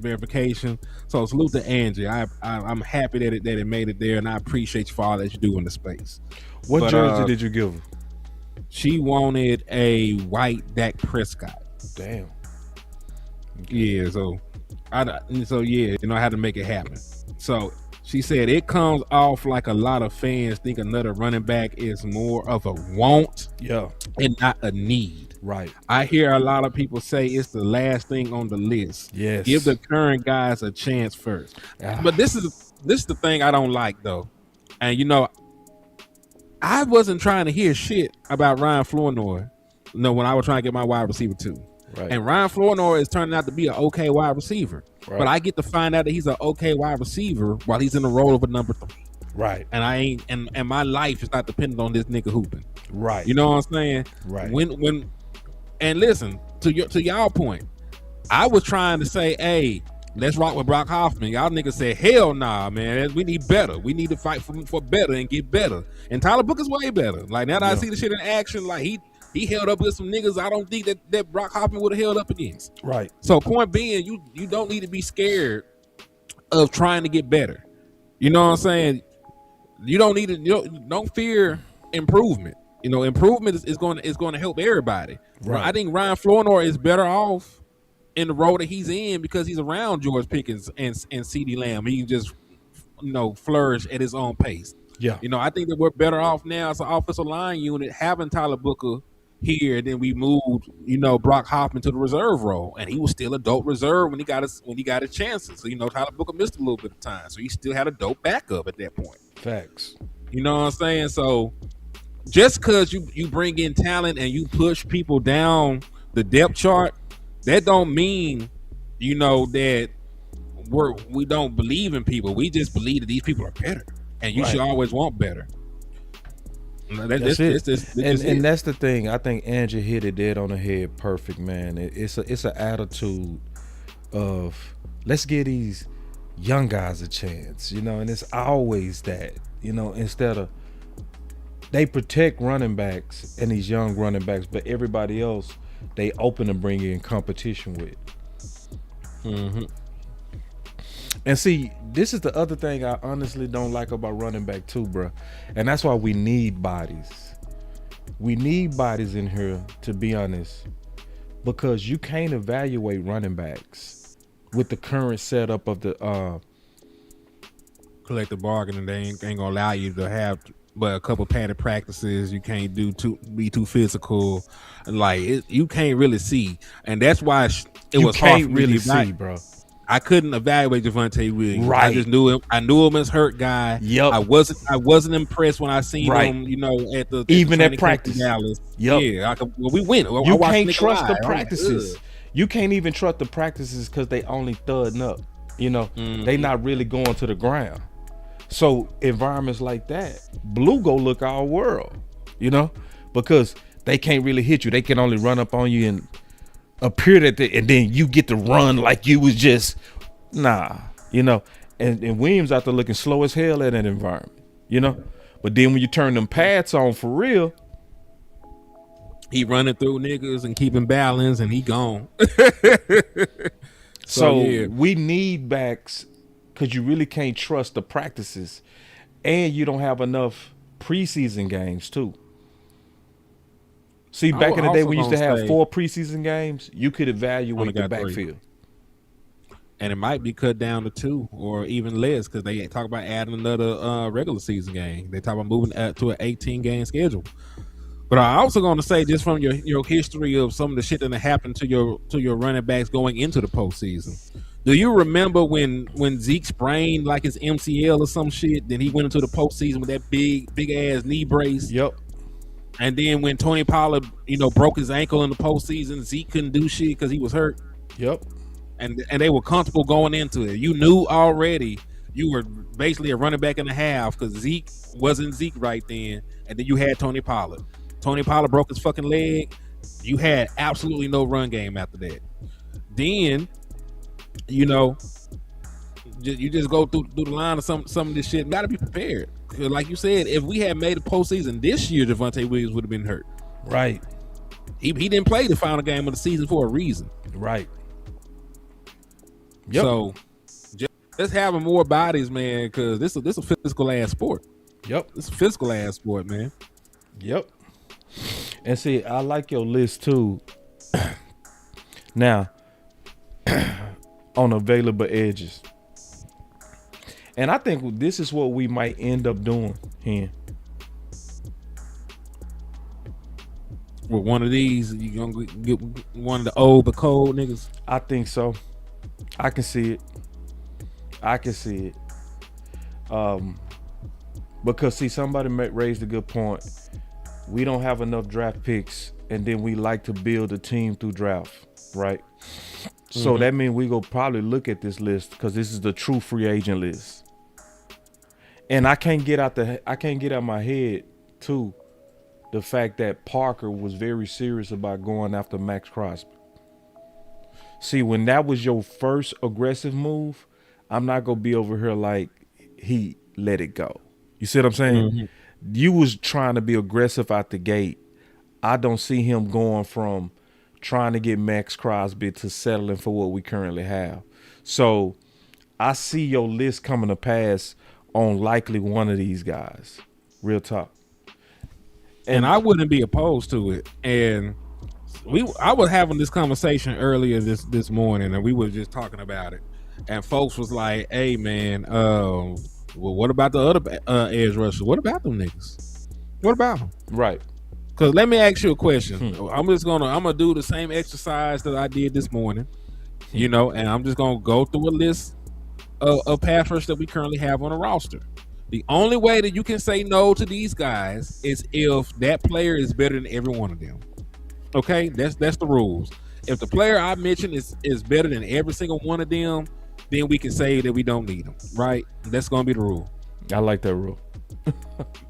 verification. So salute to Angie. I'm happy that it made it there, and I appreciate you for all that you do in the space. What jersey did you give her? She wanted a white Dak Prescott. Damn. Yeah, so I had to make it happen. So She said it comes off like a lot of fans think another running back is more of a want Yeah. and not a need. Right. I hear a lot of people say it's the last thing on the list. Yes. Give the current guys a chance first. But this is the thing I don't like though. And you know, I wasn't trying to hear shit about Ryan Flournoy, when I was trying to get my wide receiver too. Right. And Ryan Flournoy is turning out to be an okay wide receiver. Right. But I get to find out that he's an okay wide receiver while he's in the role of a number 3. Right. And I ain't and my life is not dependent on this nigga hooping. Right. You know what I'm saying? Right. When and listen, to y'all point, I was trying to say, hey, let's rock with Brock Hoffman. Y'all niggas said, hell nah, man. We need better. We need to fight for better and get better. And Tyler Booker's way better. Like now that I see the shit in action, like he held up with some niggas I don't think that Brock Hoffman would have held up against. Right. So point being, you don't need to be scared of trying to get better. You know what I'm saying? You don't need to don't fear improvement. You know, improvement is going to help everybody. Right. I think Ryan Flournoy is better off in the role that he's in because he's around George Pickens and CeeDee Lamb. He can just flourish at his own pace. Yeah. You know, I think that we're better off now as an offensive line unit having Tyler Booker here. Then we moved, Brock Hoffman to the reserve role, and he was still a dope reserve when he got his chances. So Tyler Booker missed a little bit of time, so he still had a dope backup at that point. Facts. You know what I'm saying? So just because you bring in talent and you push people down the depth chart, that don't mean that we don't believe in people. We just believe that these people are better, and you should always want better. That's it. And that's the thing. I think Andrew hit it dead on the head. Perfect, man. It's an attitude of let's give these young guys a chance, and it's always that, instead of they protect running backs and these young running backs, but everybody else they open to bring in competition with. Mm-hmm. And see, this is the other thing I honestly don't like about running back too, bro. And that's why we need bodies. We need bodies in here, to be honest, because you can't evaluate running backs with the current setup of the collective bargaining. They ain't gonna allow you to have but a couple padded practices. You can't be too physical. Like you can't really see, and that's why it was hard for me really to see, bro. I couldn't evaluate Javonte Williams. Right. I just knew him. I knew him as hurt guy. Yep. I wasn't impressed when I seen him. At the practice. Dallas. Yep. Yeah. We went. You can't trust the practices. You can't even trust the practices because they only thudding up. They not really going to the ground. So environments like that, blue go look our world. Because they can't really hit you. They can only run up on you and appear and then you get to run like you was just and Williams out there looking slow as hell in that environment, but then when you turn them pads on for real, he running through niggas and keeping balance and he gone. so we need backs because you really can't trust the practices and you don't have enough preseason games too. See, back in the day when you used to have 4 preseason games, you could evaluate the backfield. 3. And it might be cut down to 2 or even less because they talk about adding another regular season game. They talk about moving to an 18-game schedule. But I also going to say, just from your history of some of the shit that happened to your running backs going into the postseason, do you remember when Zeke sprained like his MCL or some shit? Then he went into the postseason with that big ass knee brace. Yep. And then when Tony Pollard, broke his ankle in the postseason, Zeke couldn't do shit because he was hurt. Yep. And they were comfortable going into it. You knew already you were basically a running back and a half because Zeke wasn't Zeke right then. And then you had Tony Pollard. Tony Pollard broke his fucking leg. You had absolutely no run game after that. Then, you just go through the line of some of this shit. Got to be prepared. Like you said, if we had made a postseason this year, Javonte Williams would have been hurt. Right. He didn't play the final game of the season for a reason. Right. Yep. So just having more bodies, man, because this is a physical ass sport. Yep. It's a physical ass sport, man. Yep. And see, I like your list too. Now, on available edges. And I think this is what we might end up doing here. With one of these, you gonna get one of the old but cold niggas. I think so. I can see it. Because see, somebody raised a good point. We don't have enough draft picks, and then we like to build a team through draft, right? So that means we go probably look at this list because this is the true free agent list. And I can't get out my head too the fact that Parker was very serious about going after Max Crosby. See, when that was your first aggressive move, I'm not gonna be over here like he let it go. You see what I'm saying? You was trying to be aggressive out the gate. I don't see him going from trying to get Max Crosby to settling for what we currently have. So I see your list coming to pass on likely one of these guys. Real talk. And I wouldn't be opposed to it. And I was having this conversation earlier this morning, and we were just talking about it. And folks was like, "Hey, man, well, what about the other edge rushers? What about them niggas? What about them?" Right. Because let me ask you a question. I'm gonna do the same exercise that I did this morning, and I'm just gonna go through a list of pass rush that we currently have on the roster. The only way that you can say no to these guys is if that player is better than every one of them. Okay, that's the rules. If the player I mentioned is better than every single one of them, then we can say that we don't need them. Right? That's gonna be the rule. I like that rule.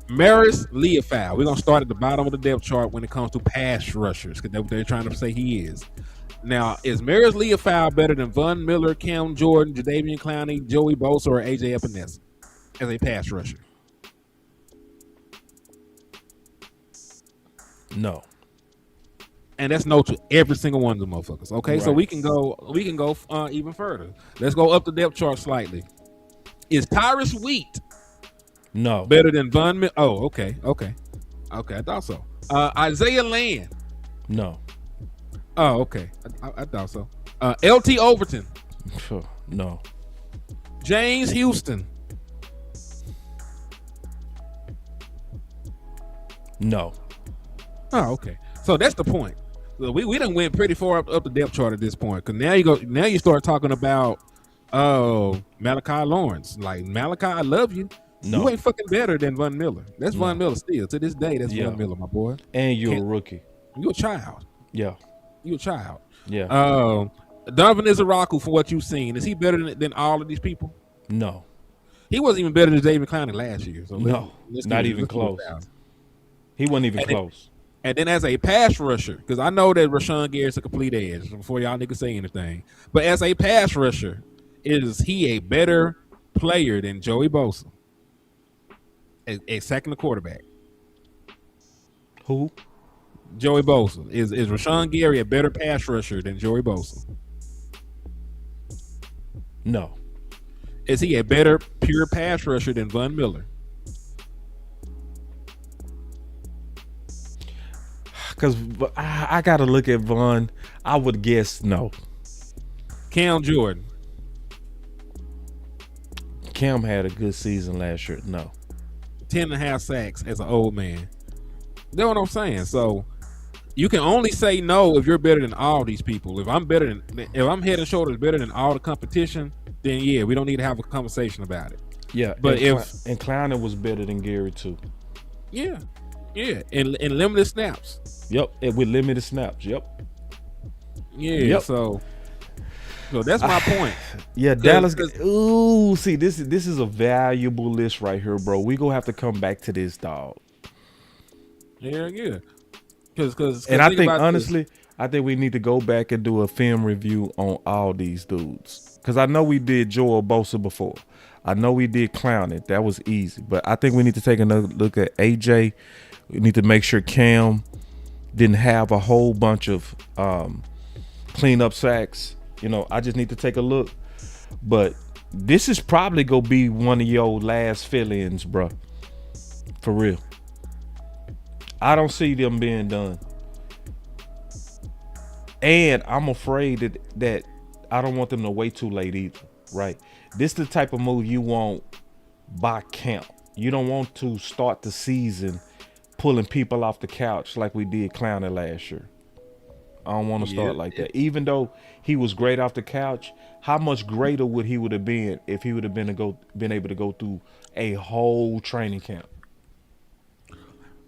Maris Leofau. We're gonna start at the bottom of the depth chart when it comes to pass rushers, because that's what they're trying to say he is. Now, is Maris Leofau better than Von Miller, Cam Jordan, Jadeveon Clowney, Joey Bosa, or AJ Epinesa as a pass rusher? No. And that's no to every single one of the motherfuckers. Okay, right. So we can go even further. Let's go up the depth chart slightly. Is Tyrus Wheat better than Von Miller? Oh, okay, I thought so. Isaiah Land? No. Oh, okay, I thought so. LT Overton? No. James Houston? No. Oh, okay. So that's the point. We done went pretty far up the depth chart at this point, because now you start talking about Malachi Lawrence. Like, Malachi, I love you. No. You ain't fucking better than Von Miller. That's Von Miller still to this day. That's Von Miller, my boy. And you're a rookie. You're a child. Yeah. You're a child. Yeah. Donovan Izaraku, for what you've seen, is he better than all of these people? No. He wasn't even better than David Clowney last year. So not even close. He wasn't even close. And then as a pass rusher, because I know that Rashawn Gary's a complete edge before y'all niggas say anything, but as a pass rusher, is he a better player than Joey Bosa? A second quarterback. Who? Joey Bosa. Is Rashawn Gary a better pass rusher than Joey Bosa? No. Is he a better pure pass rusher than Von Miller? Because I got to look at Von. I would guess no. Cam Jordan. Cam had a good season last year. No. 10.5 sacks as an old man. That's what I'm saying. So you can only say no if you're better than all these people. If I'm head and shoulders better than all the competition, then yeah, we don't need to have a conversation about it. Yeah, but and Clowney was better than Gary too. Yeah, in limited snaps. Yep, and with limited snaps. Yep. Yeah. Yep. So that's my point. Yeah, Dallas. Ooh, see, this is a valuable list right here, bro. We gonna have to come back to this, dog. Yeah. Because and I think honestly, I think we need to go back and do a film review on all these dudes. Because I know we did Joel Bosa before. I know we did Clowney. That was easy. But I think we need to take another look at AJ. We need to make sure Cam didn't have a whole bunch of cleanup sacks. I just need to take a look. But this is probably going to be one of your last fill-ins, bro. For real. I don't see them being done. And I'm afraid that I don't want them to wait too late either. right? This the type of move you want by camp. You don't want to start the season pulling people off the couch like we did Clowner last year. I don't want to start like that. Even though he was great off the couch, how much greater would he would have been if he would have been able to go through a whole training camp?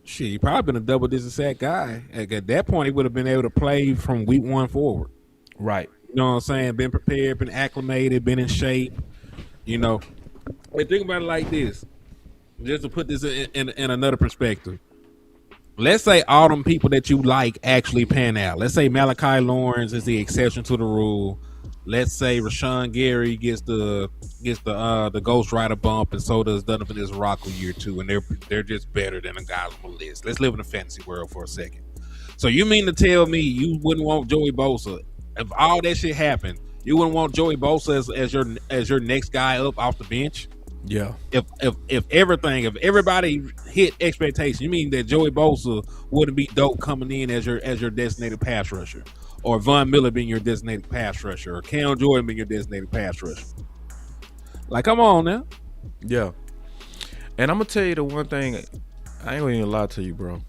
Shit, he probably been a double-digit sack guy. At that point, he would have been able to play from week 1 forward. Right. You know what I'm saying? Been prepared, been acclimated, been in shape. You know, and think about it like this. Just to put this in another perspective. Let's say all them people that you like actually pan out. Let's say Malachi Lawrence is the exception to the rule. Let's say Rashawn Gary gets the Ghost Rider bump, and so does Donovan Israku year 2, and they're just better than the guys on the list. Let's live in a fantasy world for a second. So you mean to tell me you wouldn't want Joey Bosa if all that shit happened? You wouldn't want Joey Bosa as your next guy up off the bench? Yeah. If everybody hit expectations, you mean that Joey Bosa wouldn't be dope coming in as your designated pass rusher, or Von Miller being your designated pass rusher, or Cam Jordan being your designated pass rusher? Like, come on now. Yeah. And I'm gonna tell you the one thing. I ain't gonna even lie to you, bro.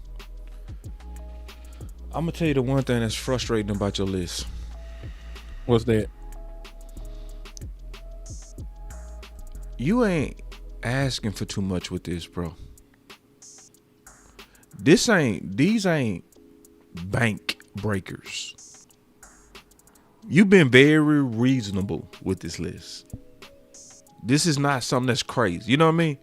I'm gonna tell you the one thing that's frustrating about your list. What's that? You ain't asking for too much with this, bro. These ain't bank breakers. You've been very reasonable with this list. This is not something that's crazy. You know what I mean?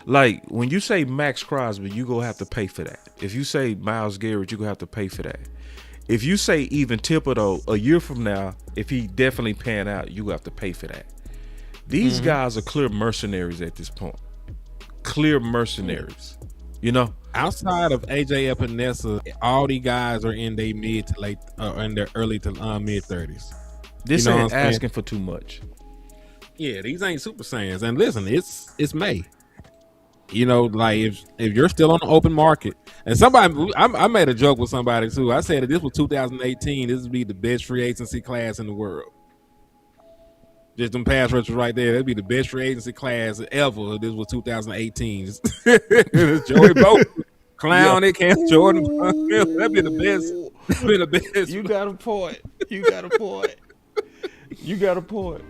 Like, when you say Max Crosby, you gonna have to pay for that. If you say Myles Garrett, you gonna have to pay for that. If you say even Thibodeau, a year from now, if he definitely pan out, you have to pay for that. These guys are clear mercenaries at this point. Clear mercenaries. You know? Outside of AJ Epinesa, all these guys are in their mid to late, in their early to mid 30s. This ain't asking for too much. Yeah, these ain't Super Saiyans. And listen, it's May. You know, like if you're still on the open market, and somebody, I made a joke with somebody too. I said that this was 2018. This would be the best free agency class in the world. Just them pass rushers right there. That'd be the best free agency class ever. This was 2018. Joey Bosa, Clown, it Cam Jordan. That'd be the best. That'd be the best. You got a point. You got a point. You got a point.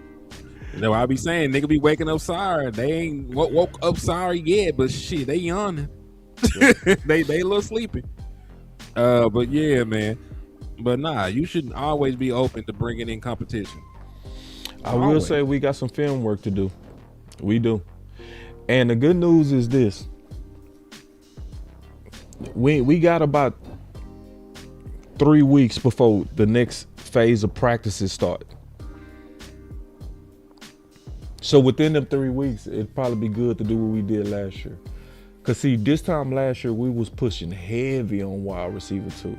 You know, I be saying nigga be waking up sorry. They ain't woke up sorry yet, but shit, they yawning. they a little sleepy. But yeah, man. But nah, you should always be open to bringing in competition. I will say we got some film work to do. We do. And the good news is this. We got about 3 weeks before the next phase of practices start. So within them 3 weeks, it'd probably be good to do what we did last year. Cause see, this time last year, we was pushing heavy on wide receiver too.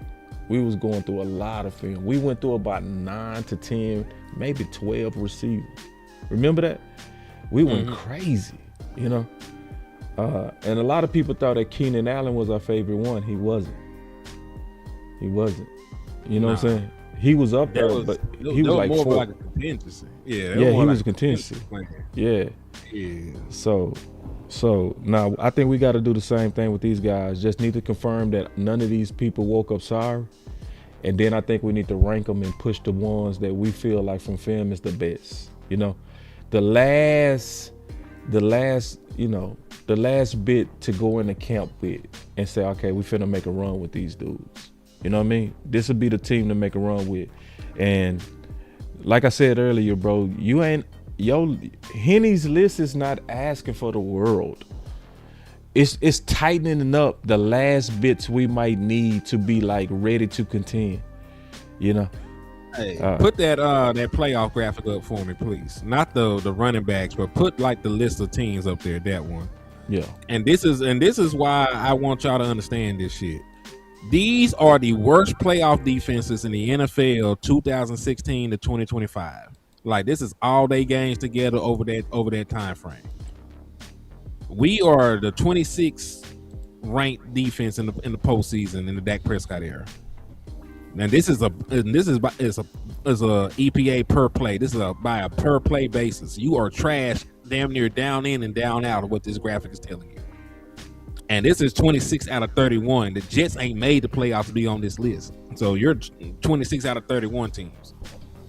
We was going through a lot of film. We went through about 9 to 10, maybe 12 receivers. Remember that? We went crazy, you know? And a lot of people thought that Keenan Allen was our favorite one. He wasn't. You know what I'm saying? He was up there, but he was like more 4. like a contingency. Yeah, he was a contingency. Yeah. So now I think we got to do the same thing with these guys. Just need to confirm that none of these people woke up sorry. And then I think we need to rank them and push the ones that we feel like from film is the best. You know, the last bit to go into camp with and say, okay, we finna make a run with these dudes. You know what I mean? This would be the team to make a run with. And like I said earlier, bro, Henny's list is not asking for the world. It's tightening up the last bits we might need to be like ready to contend. You know? Hey, put that playoff graphic up for me, please. Not the running backs, but put like the list of teams up there, that one. Yeah. And this is why I want y'all to understand this shit. These are the worst playoff defenses in the NFL 2016 to 2025. Like, this is all day games together over that time frame. We are the 26th ranked defense in the postseason in the Dak Prescott era. And this is is a EPA per play. This is by a per play basis. You are trash damn near down in and down out of what this graphic is telling you. And this is 26 out of 31. The Jets ain't made the playoffs to be on this list. So you're 26 out of 31 teams.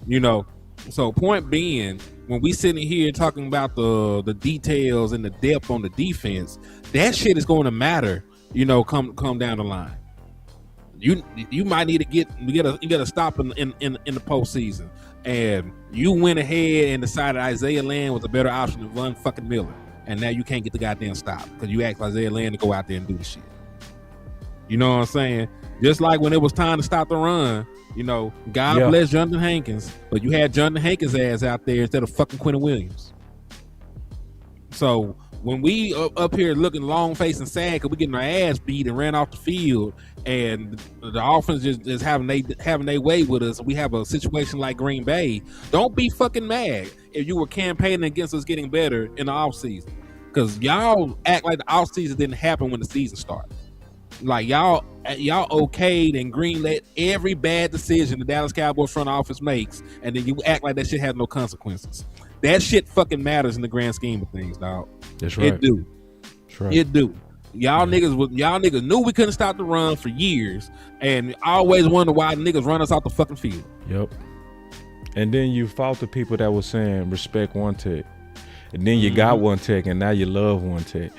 You know, so point being, when we sitting here talking about the details and the depth on the defense, that shit is going to matter, you know, come down the line. You might need to get a stop in the postseason, and you went ahead and decided Isaiah Land was a better option than Von fucking Miller, and now you can't get the goddamn stop because you asked Isaiah Land to go out there and do the shit. You know what I'm saying? Just like when it was time to stop the run, you know, God bless Jonathan Hankins, but you had Jonathan Hankins' ass out there instead of fucking Quentin Williams. So when we up here looking long faced and sad because we getting our ass beat and ran off the field, and the offense just having their way with us, we have a situation like Green Bay. Don't be fucking mad if you were campaigning against us getting better in the offseason, because y'all act like the offseason didn't happen when the season started. Like y'all okayed and greenlit every bad decision the Dallas Cowboys front office makes, and then you act like that shit has no consequences. That shit fucking matters in the grand scheme of things, dog. That's right. It do. That's right. It do. Y'all niggas knew we couldn't stop the run for years, and always wonder why niggas run us off the fucking field. Yep. And then you fought the people that were saying respect one tech, and then you got one tech, and now you love one tech.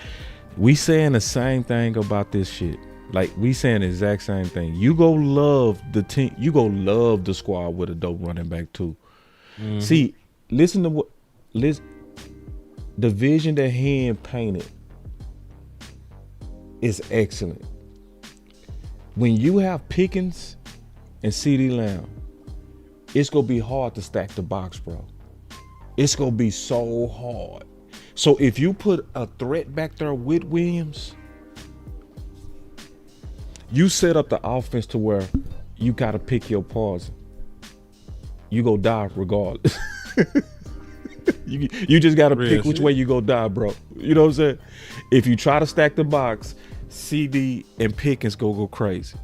We saying the same thing about this shit. Like, we saying the exact same thing. You go love the team. You go love the squad with a dope running back too. See, listen to what the vision that Hen painted is excellent. When you have Pickens and CeeDee Lamb, it's gonna be hard to stack the box, bro. It's gonna be so hard. So if you put a threat back there with Williams, you set up the offense to where you gotta pick your poison. You go die regardless. You just gotta pick which way you go die, bro. You know what I'm saying? If you try to stack the box, CD and Pickens go crazy.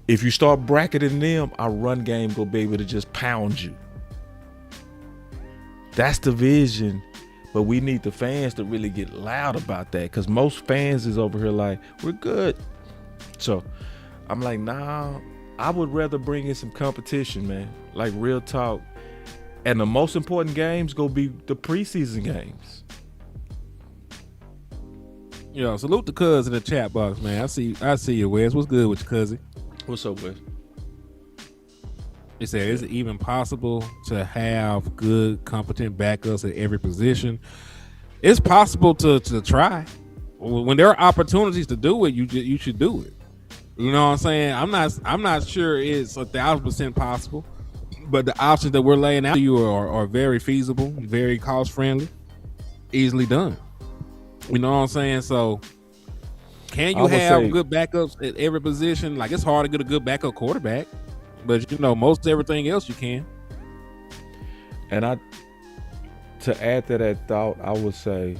If you start bracketing them, our run game go be able to just pound you. That's the vision. But we need the fans to really get loud about that, because most fans is over here like, we're good. So I'm like, nah, I would rather bring in some competition, man. Like, real talk. And the most important games go be the preseason games. Yo, salute the cuz in the chat box, man. I see you, Wes. What's good with your cousin? What's up, Wes? He said, is it even possible to have good, competent backups at every position? It's possible to try. When there are opportunities to do it, you should do it. You know what I'm saying? I'm not sure it's 1,000% possible, but the options that we're laying out to you are very feasible, very cost friendly, easily done. You know what I'm saying? So can you have good backups at every position? Like, it's hard to get a good backup quarterback, but you know, most everything else you can. And to add to that thought, I would say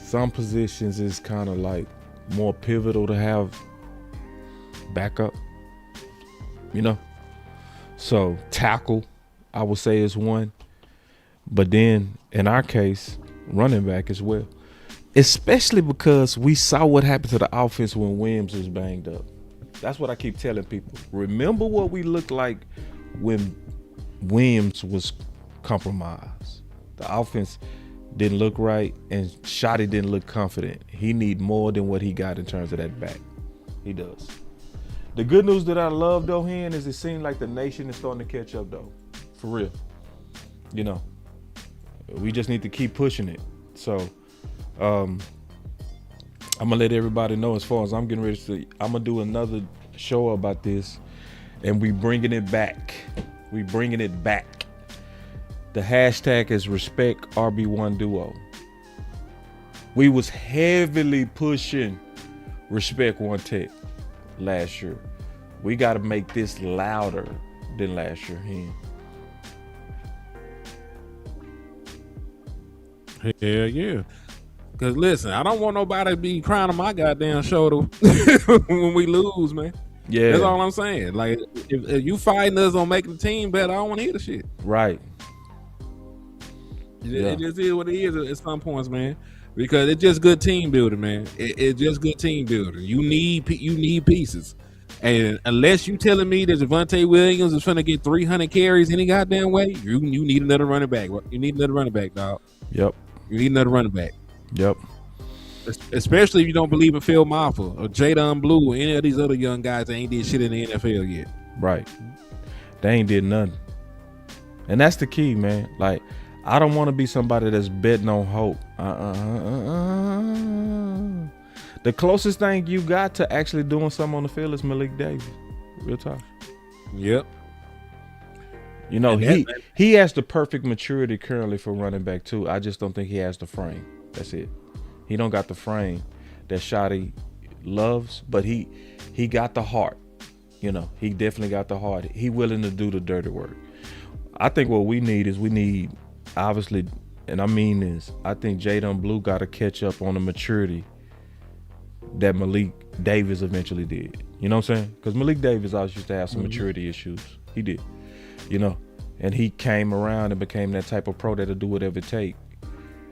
some positions is kind of like more pivotal to have backup, you know? So tackle, I would say, is one. But then in our case, running back as well. Especially because we saw what happened to the offense when Williams was banged up. That's what I keep telling people. Remember what we looked like when Williams was compromised. The offense didn't look right, and Schotty didn't look confident. He need more than what he got in terms of that back. He does. The good news that I love, though, Hen, is it seems like the nation is starting to catch up, though. For real. You know, we just need to keep pushing it. So, I'm gonna let everybody know, as far as I'm getting ready to, I'm gonna do another show about this, and we bringing it back. We bringing it back. The hashtag is respect RB1 duo. We was heavily pushing respect one tech last year. We got to make this louder than last year. Hell yeah. Because listen, I don't want nobody to be crying on my goddamn shoulder when we lose, man. Yeah. That's all I'm saying. Like, if you fighting us on making the team better, I don't want to hear the shit. Right. It just is what it is at some points, man. Because it's just good team building, man. It's just good team building. You need pieces. And unless you telling me that Javonte Williams is finna get 300 carries any goddamn way, you need another running back. You need another running back, dog. Yep. You need another running back. Yep. Especially if you don't believe in Phil Maffa or Jadon Blue or any of these other young guys that ain't did shit in the NFL yet. Right. They ain't did nothing. And that's the key, man. Like, I don't want to be somebody that's betting on hope. The closest thing you got to actually doing something on the field is Malik Davis. Real talk. Yep. You know, he has the perfect maturity currently for running back too. I just don't think he has the frame. That's it. He don't got the frame that Shotty loves, but he got the heart. You know, he definitely got the heart. He willing to do the dirty work. I think what we need, obviously, and I mean this, I think Jadon Blue got to catch up on the maturity that Malik Davis eventually did. You know what I'm saying? Because Malik Davis always used to have some maturity issues. He did. You know, and he came around and became that type of pro that'll do whatever it take.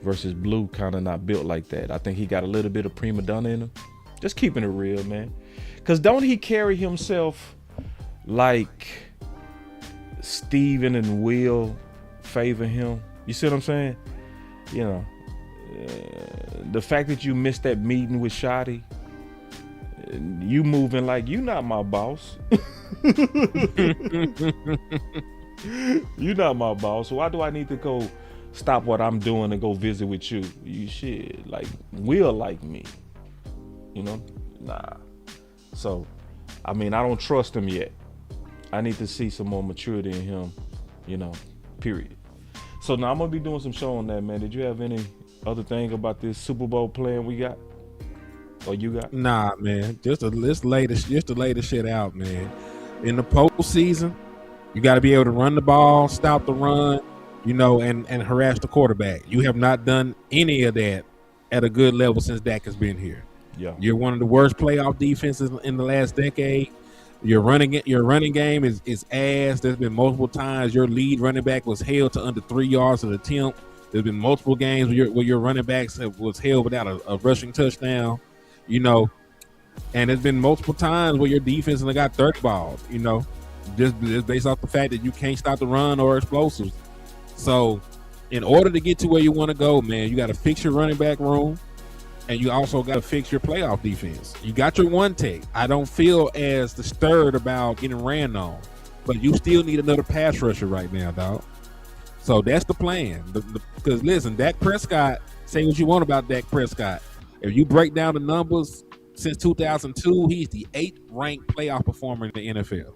Versus Blue kind of not built like that. I think he got a little bit of prima donna in him. Just keeping it real, man. Because don't he carry himself like Steven and Will favor him? You see what I'm saying? You know, the fact that you missed that meeting with Shotty, you moving like you not my boss. You not my boss. So why do I need to go stop what I'm doing and go visit with you? You shit, like, Will like me. You know? Nah. So, I mean, I don't trust him yet. I need to see some more maturity in him, you know, period. So now I'm going to be doing some show on that, man. Did you have any other thing about this Super Bowl plan we got? Or you got? Nah, man. Just to lay the shit out, man. In the postseason, you got to be able to run the ball, stop the run, you know, and harass the quarterback. You have not done any of that at a good level since Dak has been here. Yeah. You're one of the worst playoff defenses in the last decade. Your running game is ass. There's been multiple times your lead running back was held to under 3 yards of attempt. There's been multiple games where your running backs was held without a rushing touchdown, you know. And there's been multiple times where your defense only got 30 balls, you know, just based off the fact that you can't stop the run or explosives. So in order to get to where you want to go, man, you got to fix your running back room, and you also got to fix your playoff defense. You got your one take. I don't feel as disturbed about getting ran on, but you still need another pass rusher right now, dog. So that's the plan. Because listen, Dak Prescott, say what you want about Dak Prescott. If you break down the numbers, since 2002, he's the 8th ranked playoff performer in the NFL.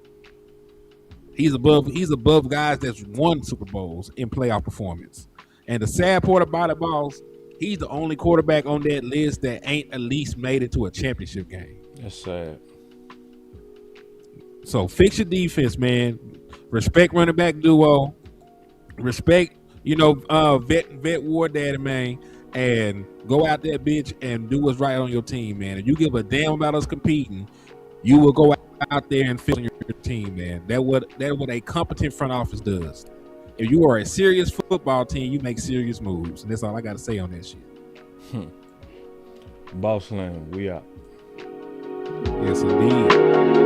He's above guys that's won Super Bowls in playoff performance. And the sad part about it, boss, he's the only quarterback on that list that ain't at least made it to a championship game. That's sad. So fix your defense, man. Respect running back duo. Respect, you know, vet war daddy, man. And go out there, bitch, and do what's right on your team, man. If you give a damn about us competing, you will go out there and fill your team, man. That's what a competent front office does. If you are a serious football team, you make serious moves. And that's all I got to say on that shit. Boss Land, we out. Yes, indeed.